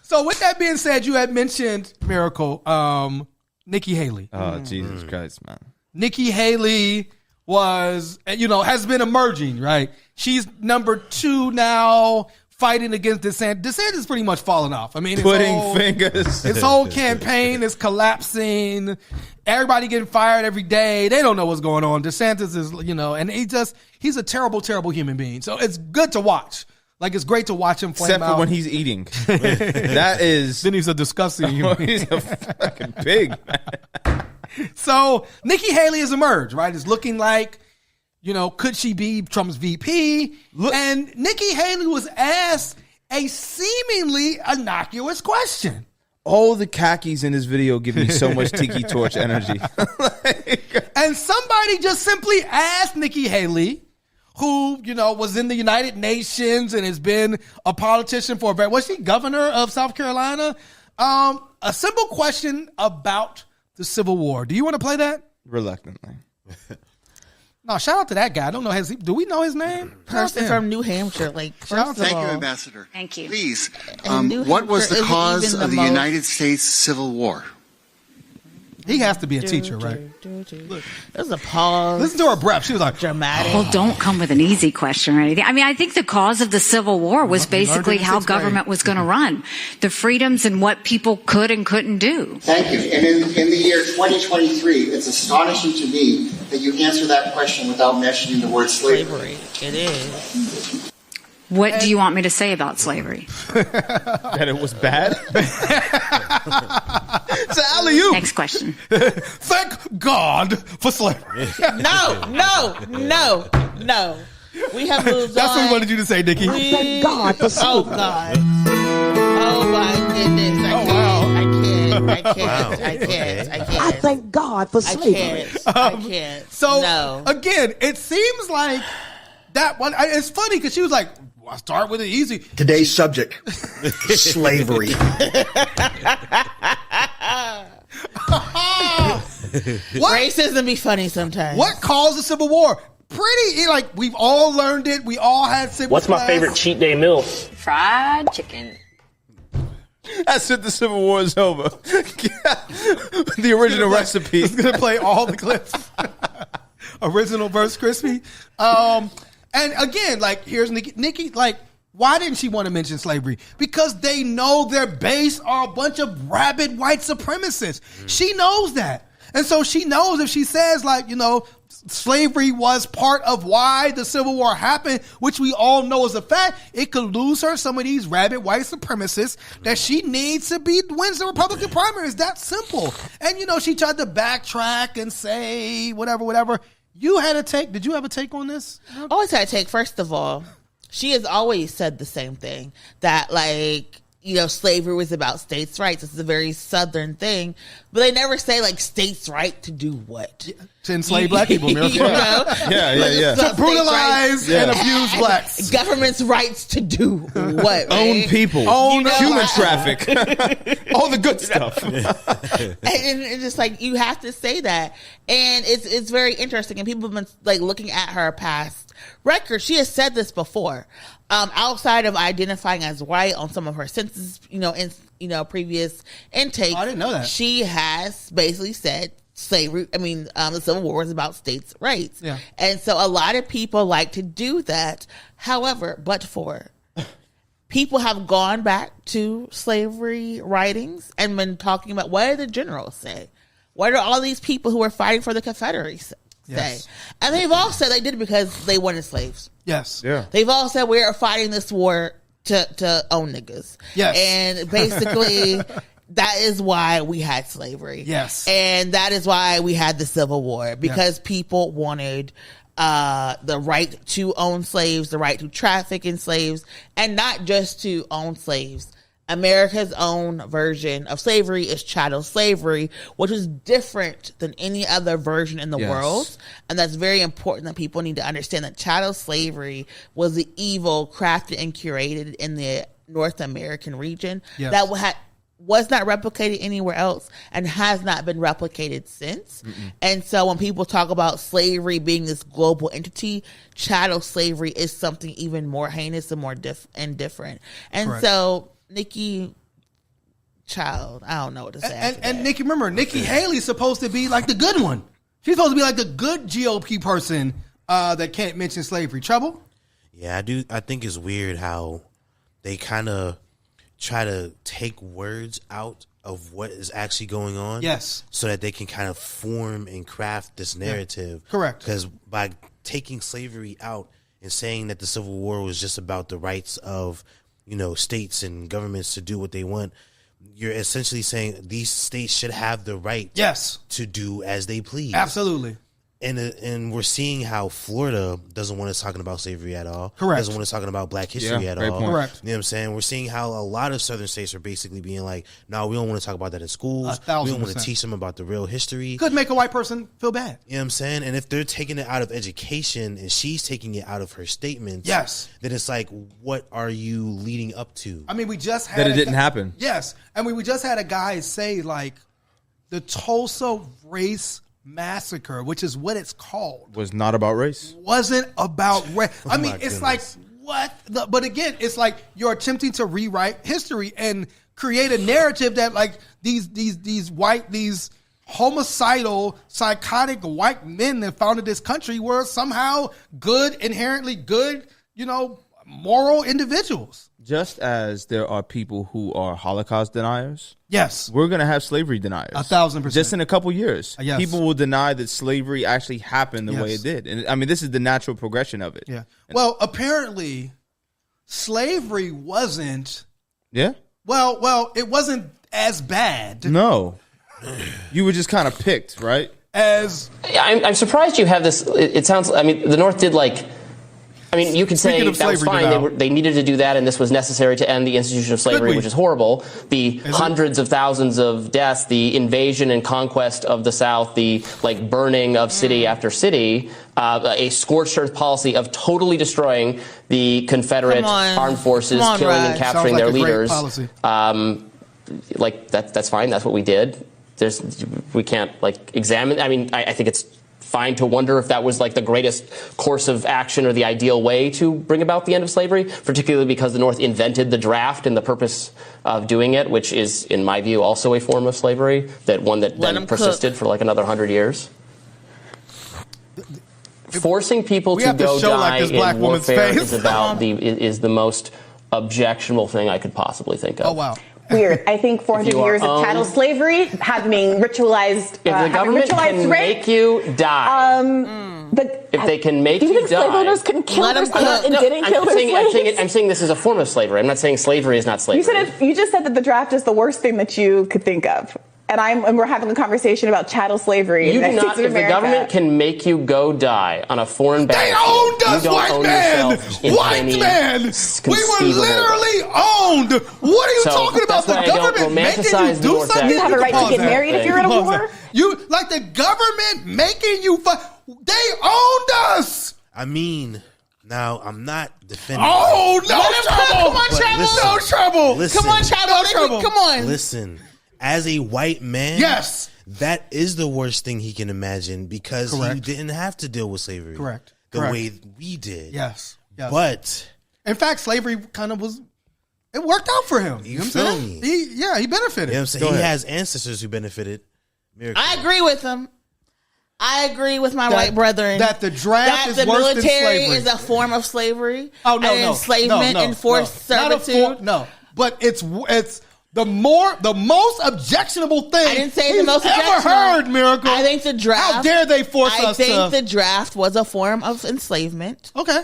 So with that being said, you had mentioned Miracle, Nikki Haley. Oh, Jesus Christ, man. Nikki Haley was, has been emerging, right? She's number 2 now, fighting against DeSantis. DeSantis pretty much falling off. I mean, fingers. His whole campaign is collapsing. Everybody getting fired every day. They don't know what's going on. DeSantis is, and he's a terrible, terrible human being. So it's good to watch. It's great to watch him flame out. Except for when he's eating. That is. Then he's a disgusting human being. He's a fucking pig, man. So Nikki Haley has emerged, right? It's looking like, could she be Trump's VP? And Nikki Haley was asked a seemingly innocuous question. All the khakis in this video give me so much tiki torch energy. And somebody just simply asked Nikki Haley, who, was in the United Nations and has been a politician was she governor of South Carolina? A simple question about the Civil War. Do you want to play that? Reluctantly. No, shout out to that guy. I don't know. Do we know his name? Person from New Hampshire. Thank you, Ambassador. Thank you. Please, New what was Hampshire the cause isn't of even the the United States Civil War? He has to be a teacher, right? There's a pause. Listen to her breath. She was like, dramatic. Well, don't come with an easy question or anything. I mean, I think the cause of the Civil War was basically how government was going to run, the freedoms and what people could and couldn't do. Thank you. And in the year 2023, it's astonishing to me that you answer that question without mentioning the word slavery. It is. What do you want me to say about slavery? That it was bad? It's an alley-oop. Next question. Thank God for slavery. No. We have moved That's on. what we wanted you to say, Nikki. Thank God for slavery. Oh, God. Oh, my goodness. I can't. I can't. I thank God for slavery. I can't. So no. again, it seems like that one. It's funny because she was like, well, "I'll start with it easy." Today's subject: slavery. Racism be funny sometimes. What caused the Civil War? Pretty like we've all learned it. We all had civil. What's my favorite cheat day meal? Fried chicken. That's it. The Civil War is over. The original recipe. It's gonna play all the clips. Original verse crispy. And again, like here's Nikki. Like, why didn't she want to mention slavery? Because they know their base are a bunch of rabid white supremacists. She knows that, and so she knows if she says like, you know, slavery was part of why the Civil War happened, which we all know is a fact, it could lose her some of these rabid white supremacists that she needs to wins the Republican primaries. That simple. And, you know, she tried to backtrack and say whatever. You had a take. Did you have a take on this? Always had a take. First of all, she has always said the same thing, that like, you know, slavery was about states' rights. It's a very Southern thing, but they never say like states' right to do what? To enslave black people, you know? Yeah. To brutalize and abuse blacks. Government's rights to do what? Own people. Own human traffic. All the good stuff. and it's just like, you have to say that. And it's very interesting. And people have been like looking at her past record. She has said this before. Outside of identifying as white on some of her census, previous intakes. Oh, I didn't know that. She has basically said slavery. The Civil War was about states' rights. Yeah. And so a lot of people like to do that. However, people have gone back to slavery writings and been talking about, what did the generals say? What are all these people who were fighting for the Confederacy say? Yes. And they've all said they did it because they wanted slaves. Yes. Yeah. They've all said we're fighting this war to own niggas. Yes. And basically that is why we had slavery. Yes. And that is why we had the Civil War, because people wanted the right to own slaves, the right to traffic in slaves, and not just to own slaves. America's own version of slavery is chattel slavery, which is different than any other version in the world. And that's very important, that people need to understand that chattel slavery was the evil crafted and curated in the North American region that was not replicated anywhere else and has not been replicated since. And so when people talk about slavery being this global entity, chattel slavery is something even more heinous and more different. And Correct. So Nikki, I don't know what to say. And Nikki, remember, Nikki Haley's supposed to be like the good one. She's supposed to be like the good GOP person that can't mention slavery. Trouble? Yeah, I think it's weird how they kind of try to take words out of what is actually going on. Yes. So that they can kind of form and craft this narrative. Yeah. Correct. Because by taking slavery out and saying that the Civil War was just about the rights of, states and governments to do what they want, you're essentially saying these states should have the right to do as they please. Absolutely. And we're seeing how Florida doesn't want us talking about slavery at all. Correct. Doesn't want us talking about Black history at all. Point. Correct. You know what I'm saying? We're seeing how a lot of southern states are basically being like, no, we don't want to talk about that in schools. 1,000%. We don't want to teach them about the real history. Could make a white person feel bad. You know what I'm saying? And if they're taking it out of education and she's taking it out of her statements, then it's like, what are you leading up to? I mean, we just had that it didn't happen. Yes. I mean, we just had a guy say like the Tulsa race massacre, which is what it's called, was not about race. Wasn't about race. I mean, it's goodness. like what? But again, it's like you're attempting to rewrite history and create a narrative that like these homicidal, psychotic white men that founded this country were somehow good, inherently good, moral individuals. Just as there are people who are Holocaust deniers, yes, we're going to have slavery deniers. 1,000%. Just in a couple years, Yes. people will deny that slavery actually happened the way it did. And I mean, this is the natural progression of it. Yeah. Well, apparently, slavery wasn't. Yeah. Well, it wasn't as bad. No. You were just kind of picked, right? As I'm surprised you have this. It sounds. I mean, the North did like I mean, you could say that was fine. They needed to do that, and this was necessary to end the institution of slavery, which is horrible. The hundreds of thousands of deaths, the invasion and conquest of the South, the burning of city after city, a scorched earth policy of totally destroying the Confederate armed forces, killing and capturing their leaders. That's fine. That's what we did. We can't examine. I mean, I think it's fine to wonder if that was the greatest course of action or the ideal way to bring about the end of slavery, particularly because the North invented the draft and the purpose of doing it, which is, in my view, also a form of slavery, that then persisted for another 100 years. Forcing people to go die in warfare is the most objectionable thing I could possibly think of. Oh, wow. Weird. I think 400 years of chattel slavery having ritualized. If the government can make you die, if they can make you die, slave owners can kill their slaves and didn't kill their slaves. I'm saying this is a form of slavery. I'm not saying slavery is not slavery. You just said that the draft is the worst thing that you could think of. And we're having a conversation about chattel slavery. You do not. If the government can make you go die on a foreign battlefield, they owned us, white man. White man. We were literally owned. What are you talking about? The government making you do something? You have a right to get married if you're in a war. The government making you. They owned us. I mean. Now, I'm not defending. Oh, no trouble. Come on, Travel. No trouble. Listen, come on, Travel. Come on. Listen. As a white man, yes, that is the worst thing he can imagine because he didn't have to deal with slavery. Correct. The way we did. Yes. But in fact, slavery kind of it worked out for him. You know what I'm saying? He benefited. You know what I'm saying? He has ancestors who benefited. I agree with him. I agree with my white brethren that the draft is worse than slavery. The military is a form of slavery. Oh, no, enslavement and forced servitude. But it's the most objectionable thing I didn't say the most ever heard, Miracle. I think the draft. How dare they force us to? I think the draft was a form of enslavement. Okay.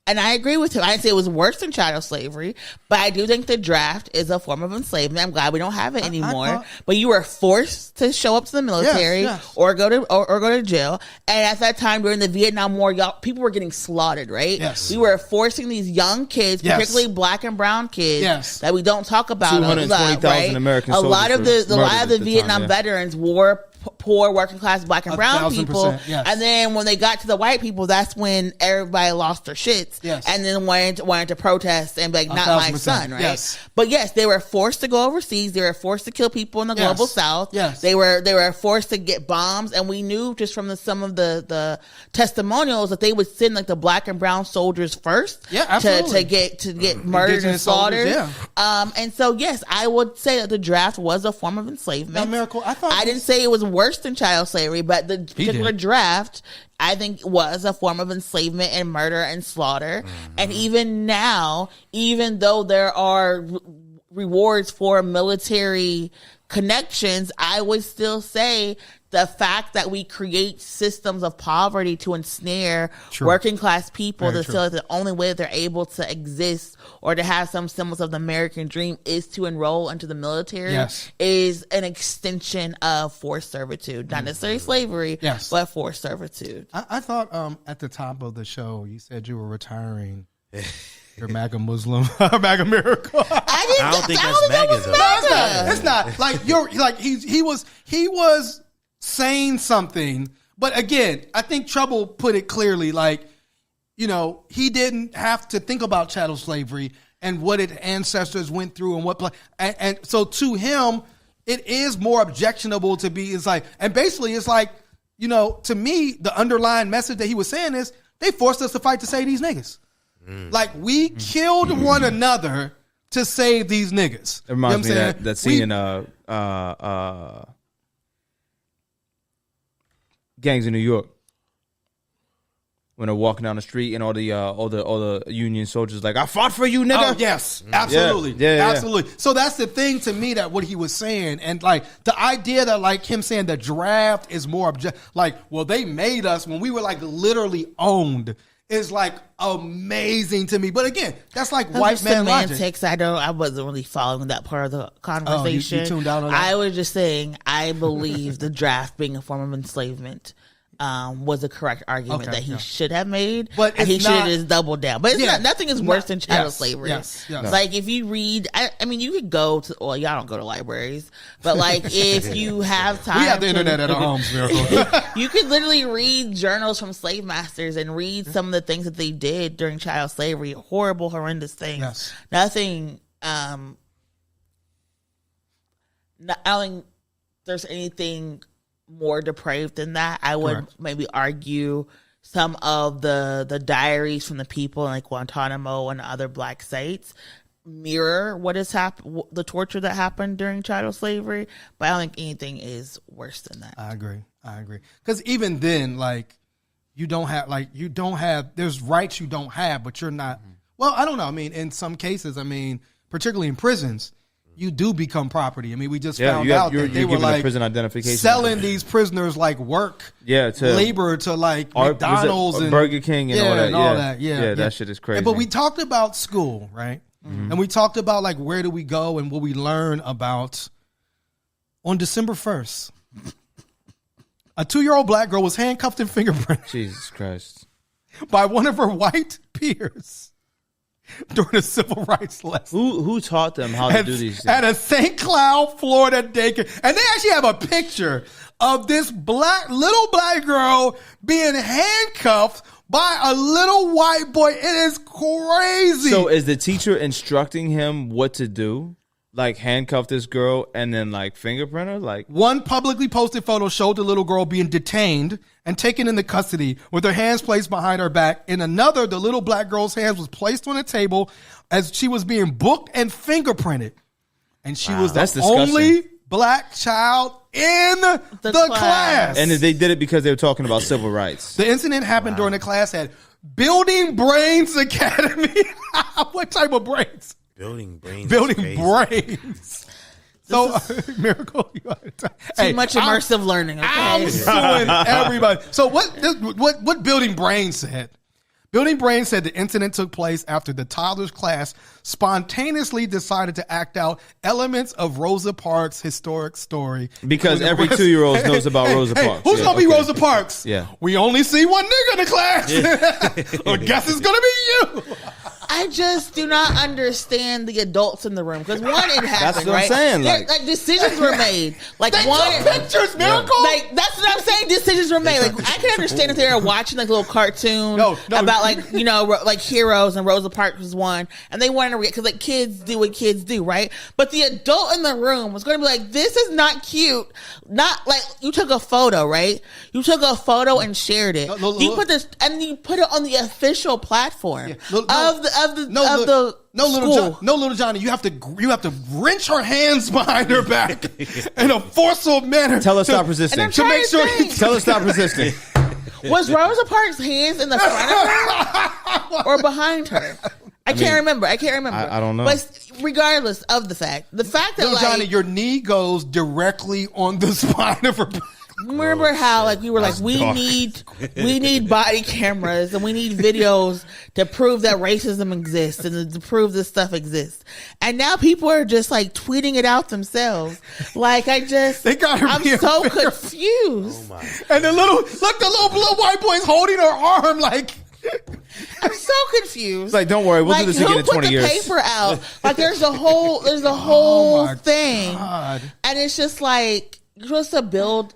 And I agree with him. I didn't say it was worse than chattel slavery, but I do think the draft is a form of enslavement. I'm glad we don't have it anymore. But you were forced to show up to the military or go to jail. And at that time during the Vietnam War, people were getting slaughtered, right? Yes. We were forcing these young kids, particularly black and brown kids, that we don't talk about. 220,000 American soldiers. A lot of the Vietnam veterans were poor working class black and brown people. Yes. And then when they got to the white people, that's when everybody lost their shits. Yes. And then wanted to protest and be like, not my son, right? Yes. But yes, they were forced to go overseas. They were forced to kill people in the global South. Yes. They were forced to get bombs, and we knew just from some of the testimonials that they would send the black and brown soldiers first to get murdered and slaughtered. And so yes, I would say that the draft was a form of enslavement. Now, Miracle, I didn't say it was worse than child slavery, but the particular draft, I think, was a form of enslavement and murder and slaughter. Mm-hmm. And even now, even though there are rewards for military connections, I would still say the fact that we create systems of poverty to ensnare working class people to feel like the only way that they're able to exist or to have some semblance of the American dream is to enroll into the military is an extension of forced servitude. Not necessarily slavery, but forced servitude. I thought at the top of the show you said you were retiring. Your MAGA Muslim, MAGA Miracle. I don't think that's MAGA though. No, it's not. He was saying something, but again, I think Trouble put it clearly. He didn't have to think about chattel slavery and what its ancestors went through and what. And so to him, it is more objectionable to be. And basically, it's to me, the underlying message that he was saying is they forced us to fight to save these niggas. We killed one another to save these niggas. It reminds me of that scene in Gangs in New York when they're walking down the street and all the Union soldiers I fought for you, nigga. Oh, yes, absolutely, absolutely. So that's the thing to me that what he was saying, and the idea that him saying the draft is more they made us when we were literally owned. Is amazing to me, but again, that's white man semantics. Logic. I wasn't really following that part of the conversation. You tuned out on that? I was just saying I believe the draft being a form of enslavement. was a correct argument that he yeah. should have made, But and he it's should have not- just doubled down. But it's Yeah. not, nothing is worse than chattel Yes, slavery. yes, yes. Like if you read, I mean, you could go to, well, y'all don't go to libraries, but like if you have time, We have the internet at our homes, Miracle. you could literally read journals from slave masters and read some of the things that they did during chattel slavery. Horrible, horrendous things. Yes. Nothing. I don't think there's anything more depraved than that. I would Correct. maybe argue some of the diaries from the people in like Guantanamo and other black sites mirror what has happened, the torture that happened during chattel slavery. But I don't think anything is worse than that. I agree. Because even then, like, you don't have, there's rights you don't have, but you're not, well, I don't know. I mean, in some cases, I mean, particularly in prisons, you do become property. I mean, we just found out that they were like prison identification selling these prisoners like work, to labor to like McDonald's and Burger King and all that. Yeah, that shit is crazy. But we talked about school, right? And we talked about like where do we go and what we learn about. On December 1st, a 2-year-old black girl was handcuffed and fingerprinted. Jesus Christ! By one of her white peers during a civil rights lesson. Who taught them how to do these things? At a St. Cloud, Florida daycare. And they actually have a picture of this little black girl being handcuffed by a little white boy. It is crazy. So is the teacher instructing him what to do? Like handcuff this girl and then like fingerprint her? Like one publicly posted photo showed the little girl being detained and taken into custody with her hands placed behind her back. In another, the little black girl's hands was placed on a table as she was being booked and fingerprinted. And she was the only black child in the class. And they did it because they were talking about civil rights. The incident happened during the class at Building Brains Academy. What type of brains? Building brains. Building brains. So, Miracle, Too much immersive learning. Okay? I'm suing everybody. So what Building Brains said? Building Brains said the incident took place after the toddler's class spontaneously decided to act out elements of Rosa Parks' historic story. Because every 2-year-old knows about Rosa Parks. Who's going to be Rosa Parks? Yeah. We only see one nigga in the class. I guess it's going to be you. I just do not understand the adults in the room because one, it happened. That's what right? I'm saying. Like decisions were made. Like they one took pictures, Miracle. Like that's what I'm saying. Decisions were made. Like I can understand if they were watching like a little cartoon about like like heroes and Rosa Parks was one, and they wanted to because like kids do what kids do, right? But the adult in the room was going to be like, "This is not cute." Not like you took a photo, right? You took a photo and shared it. You put this and you put it on the official platform of the little Johnny. You have to wrench her hands behind her back in a forceful manner. Tell her stop resisting. To make sure. Tell her stop resisting. Was Rosa Parks' hands in the front of her or behind her? I can't remember. I don't know. But regardless of the fact that little Johnny, your knee goes directly on the spine of her back. Remember how like we were like we need body cameras and we need videos to prove that racism exists and to prove this stuff exists, and now people are just like tweeting it out themselves. Like I'm so confused. Oh and the little white boy's holding her arm like. I'm so confused. Like, don't worry, we'll do this again in 20 years. Who put the paper out? Like, there's a whole thing, God. And it's just like you're supposed to build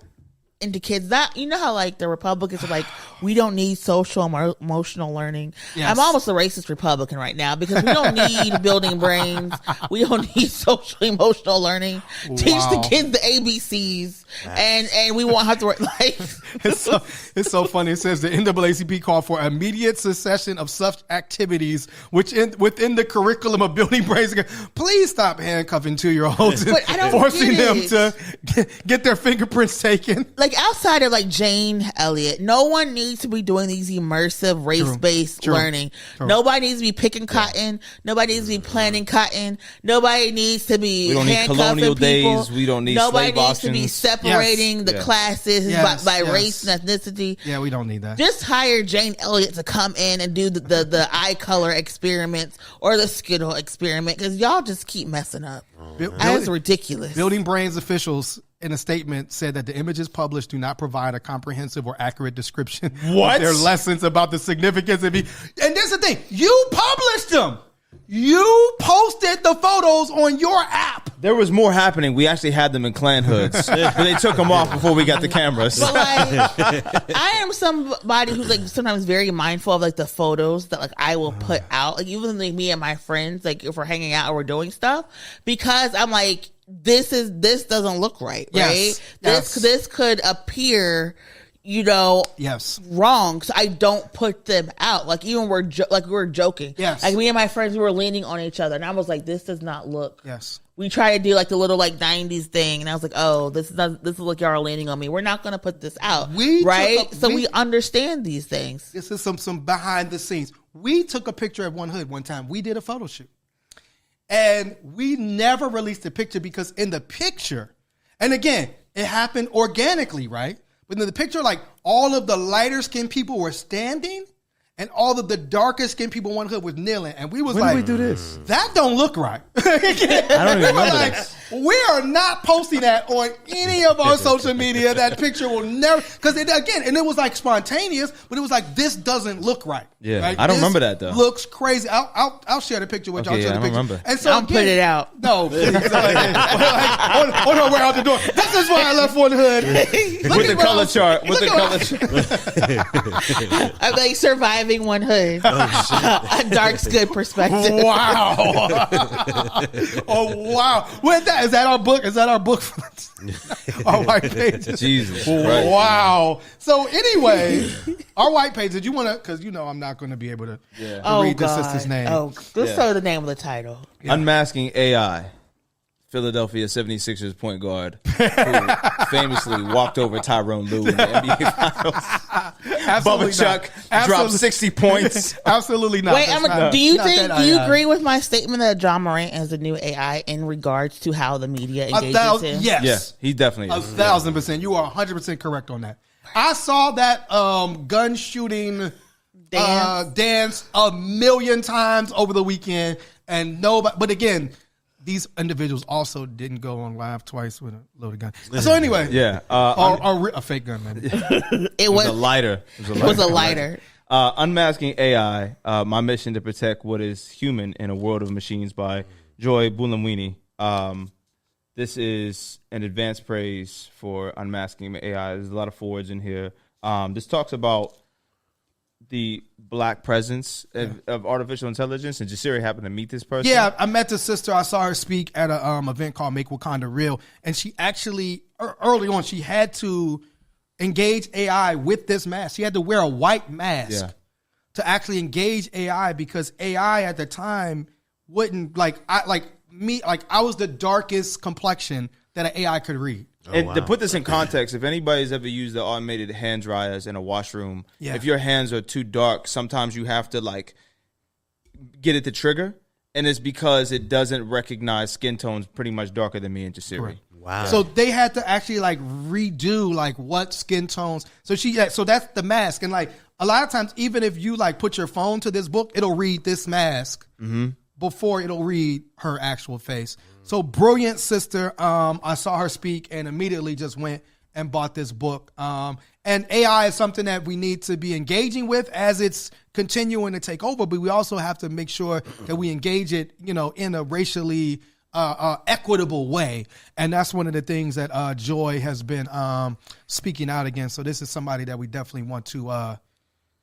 into kids. That you know how like the Republicans are like, we don't need social emotional learning. Yes. I'm almost a racist Republican right now because we don't need building brains. We don't need social emotional learning. Wow. Teach the kids the ABCs, and we won't have to work like. It's so funny. It says the NAACP called for immediate cessation of such activities, within the curriculum of building brains. Please stop handcuffing 2-year-olds and forcing them to get their fingerprints taken. Like outside of like Jane Elliott, no one needs to be doing these immersive race-based learning. Nobody needs to be picking cotton. Nobody needs to be planting cotton. Nobody needs to be handcuffing people. Days. We don't need Nobody slave needs to be separating the classes by race and ethnicity. Yeah, we don't need that. Just hire Jane Elliott to come in and do the eye color experiments or the Skittle experiment because y'all just keep messing up. That's ridiculous. Building Brains officials in a statement said that the images published do not provide a comprehensive or accurate description What? of their lessons about the significance of and there's the thing, you published them. You posted the photos on your app. There was more happening. We actually had them in Klan hoods, but they took them off before we got the cameras. But like, I am somebody who's like sometimes very mindful of like the photos that like I will put out, like even like me and my friends, like if we're hanging out or we're doing stuff, because I'm like, this doesn't look right, right? Yes. This could appear, you know, wrong. So I don't put them out. Like even we were joking. Yes. Like me and my friends, we were leaning on each other, and I was like, this does not look. Yes. We try to do like the little like 90s thing, and I was like, oh, this is like y'all are leaning on me. We're not gonna put this out, right? So we understand these things. This is some behind the scenes. We took a picture at One Hood one time. We did a photo shoot, and we never released the picture because in the picture, and again, it happened organically, right? But in the picture, like all of the lighter skinned people were standing and all of the darker skinned people in One Hood was kneeling. And we was When like, did we do this? That don't look right. I don't even remember like, this. we are not posting that on any of our social media. That picture will never, because it was like spontaneous, but it was like, this doesn't look right. Yeah, right? I don't This remember that though. Looks crazy. I'll share the picture with y'all. Okay, I'll share yeah, the I don't picture. remember. And so I'll put it out. No, please. on her way out the door. This is why I left One Hood. With the color chart. With the color chart. I'm like surviving One Hood. A dark skin perspective. Wow. Oh wow. What is that our book? Is that our book? Our white pages. Jesus Christ. Wow. So anyway, our white page. Did you want to? Because you know I'm not going to be able to read the sister's name. Oh, let's throw the name of the title. Yeah. Unmasking AI. Philadelphia 76ers point guard who famously walked over Tyrone Lue in the NBA Finals. Bubba Chuck dropped 60 points. Absolutely not. Wait, do you agree with my statement that John Morant is the new AI in regards to how the media engages him? Yes. Yeah, he definitely is. 1,000%. You are 100% correct on that. I saw that gun shooting dance a million times over the weekend, and nobody. But again, these individuals also didn't go on live twice with a loaded gun. So anyway, yeah, or a fake gun, maybe. It was a lighter. It was a lighter. Unmasking AI. My mission to protect what is human in a world of machines by Joy Buolamwini. This is an advanced praise for unmasking AI. There's a lot of forwards in here. This talks about the black presence of artificial intelligence, and Jasiri happened to meet this person. Yeah, I met the sister. I saw her speak at an event called Make Wakanda Real, and she actually, early on, she had to engage AI with this mask. She had to wear a white mask to actually engage AI because AI at the time wouldn't, I was the darkest complexion that an AI could read. And to put this in context, if anybody's ever used the automated hand dryers in a washroom, if your hands are too dark, sometimes you have to get it to trigger, and it's because it doesn't recognize skin tones pretty much darker than me and Jasiri. Correct. Wow. So they had to actually redo what skin tones. So so that's the mask, and a lot of times, even if you put your phone to this book, it'll read this mask before it'll read her actual face. So brilliant sister. I saw her speak and immediately just went and bought this book. And AI is something that we need to be engaging with as it's continuing to take over, but we also have to make sure that we engage it, in a racially equitable way. And that's one of the things that Joy has been speaking out against. So this is somebody that we definitely want to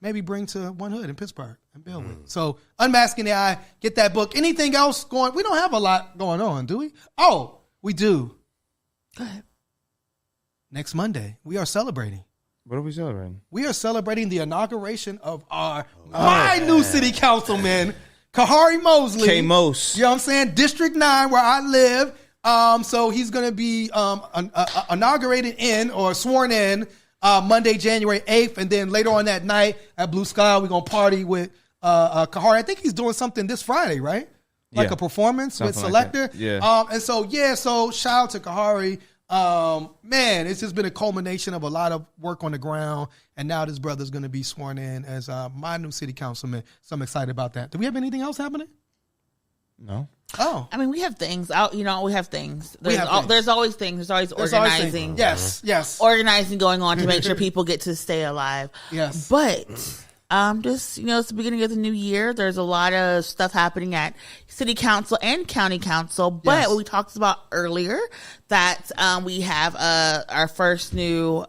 maybe bring to One Hood in Pittsburgh and build with. So Unmasking AI, get that book. Anything else going? We don't have a lot going on, do we? Oh, we do. Go ahead. Next Monday, we are celebrating. What are we celebrating? We are celebrating the inauguration of my new city councilman, Kahari Mosley. K-Mos. You know what I'm saying? District 9, where I live. So he's going to be inaugurated sworn in Monday, January 8th. And then later on that night at Blue Sky, we're going to party with Kahari. I think he's doing something this Friday, right? A performance something with Selector. Yeah. So shout out to Kahari. Man, it's just been a culmination of a lot of work on the ground, and now this brother's going to be sworn in as my new city councilman. So I'm excited about that. Do we have anything else happening? No. Oh, I mean, we have things out. You know, we have things. There's always things. There's always organizing. Yes. Organizing going on to make sure people get to stay alive. Yes. But just, it's the beginning of the new year. There's a lot of stuff happening at city council and county council. But what we talked about earlier, that we have our first new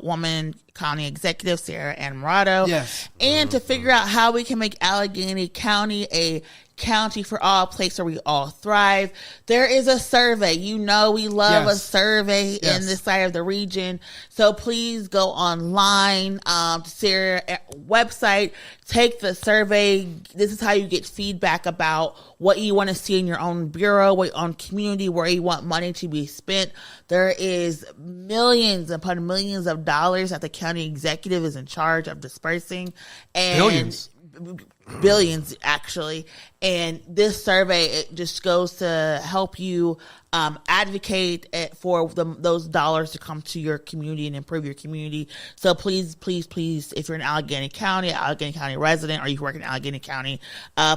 woman county executive, Sarah Ann Murado. Yes. And to figure out how we can make Allegheny County a county for all, place where we all thrive. There is a survey. We love a survey in this side of the region. So please go online to Sarah's website, take the survey. This is how you get feedback about what you want to see in your own bureau, what your own community, where you want money to be spent. There is millions upon millions of dollars that the county executive is in charge of dispersing. And billions actually. And this survey, it just goes to help you advocate for those dollars to come to your community and improve your community. So please, if you're in Allegheny County resident, or you work in Allegheny County,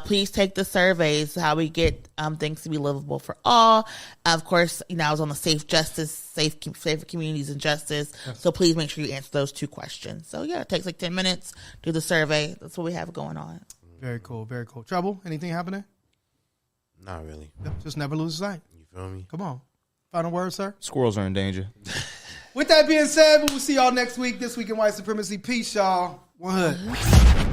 please take the surveys, how we get things to be livable for all. Of course, I was on the safe communities and justice. Yes. So please make sure you answer those 2 questions. So it takes like 10 minutes, do the survey. That's what we have going on. Very cool, very cool. Trouble? Anything happening? Not really. Just never lose sight. You feel me? Come on. Final word, sir? Squirrels are in danger. With that being said, we will see y'all next week. This week in White Supremacy. Peace, y'all. One hood.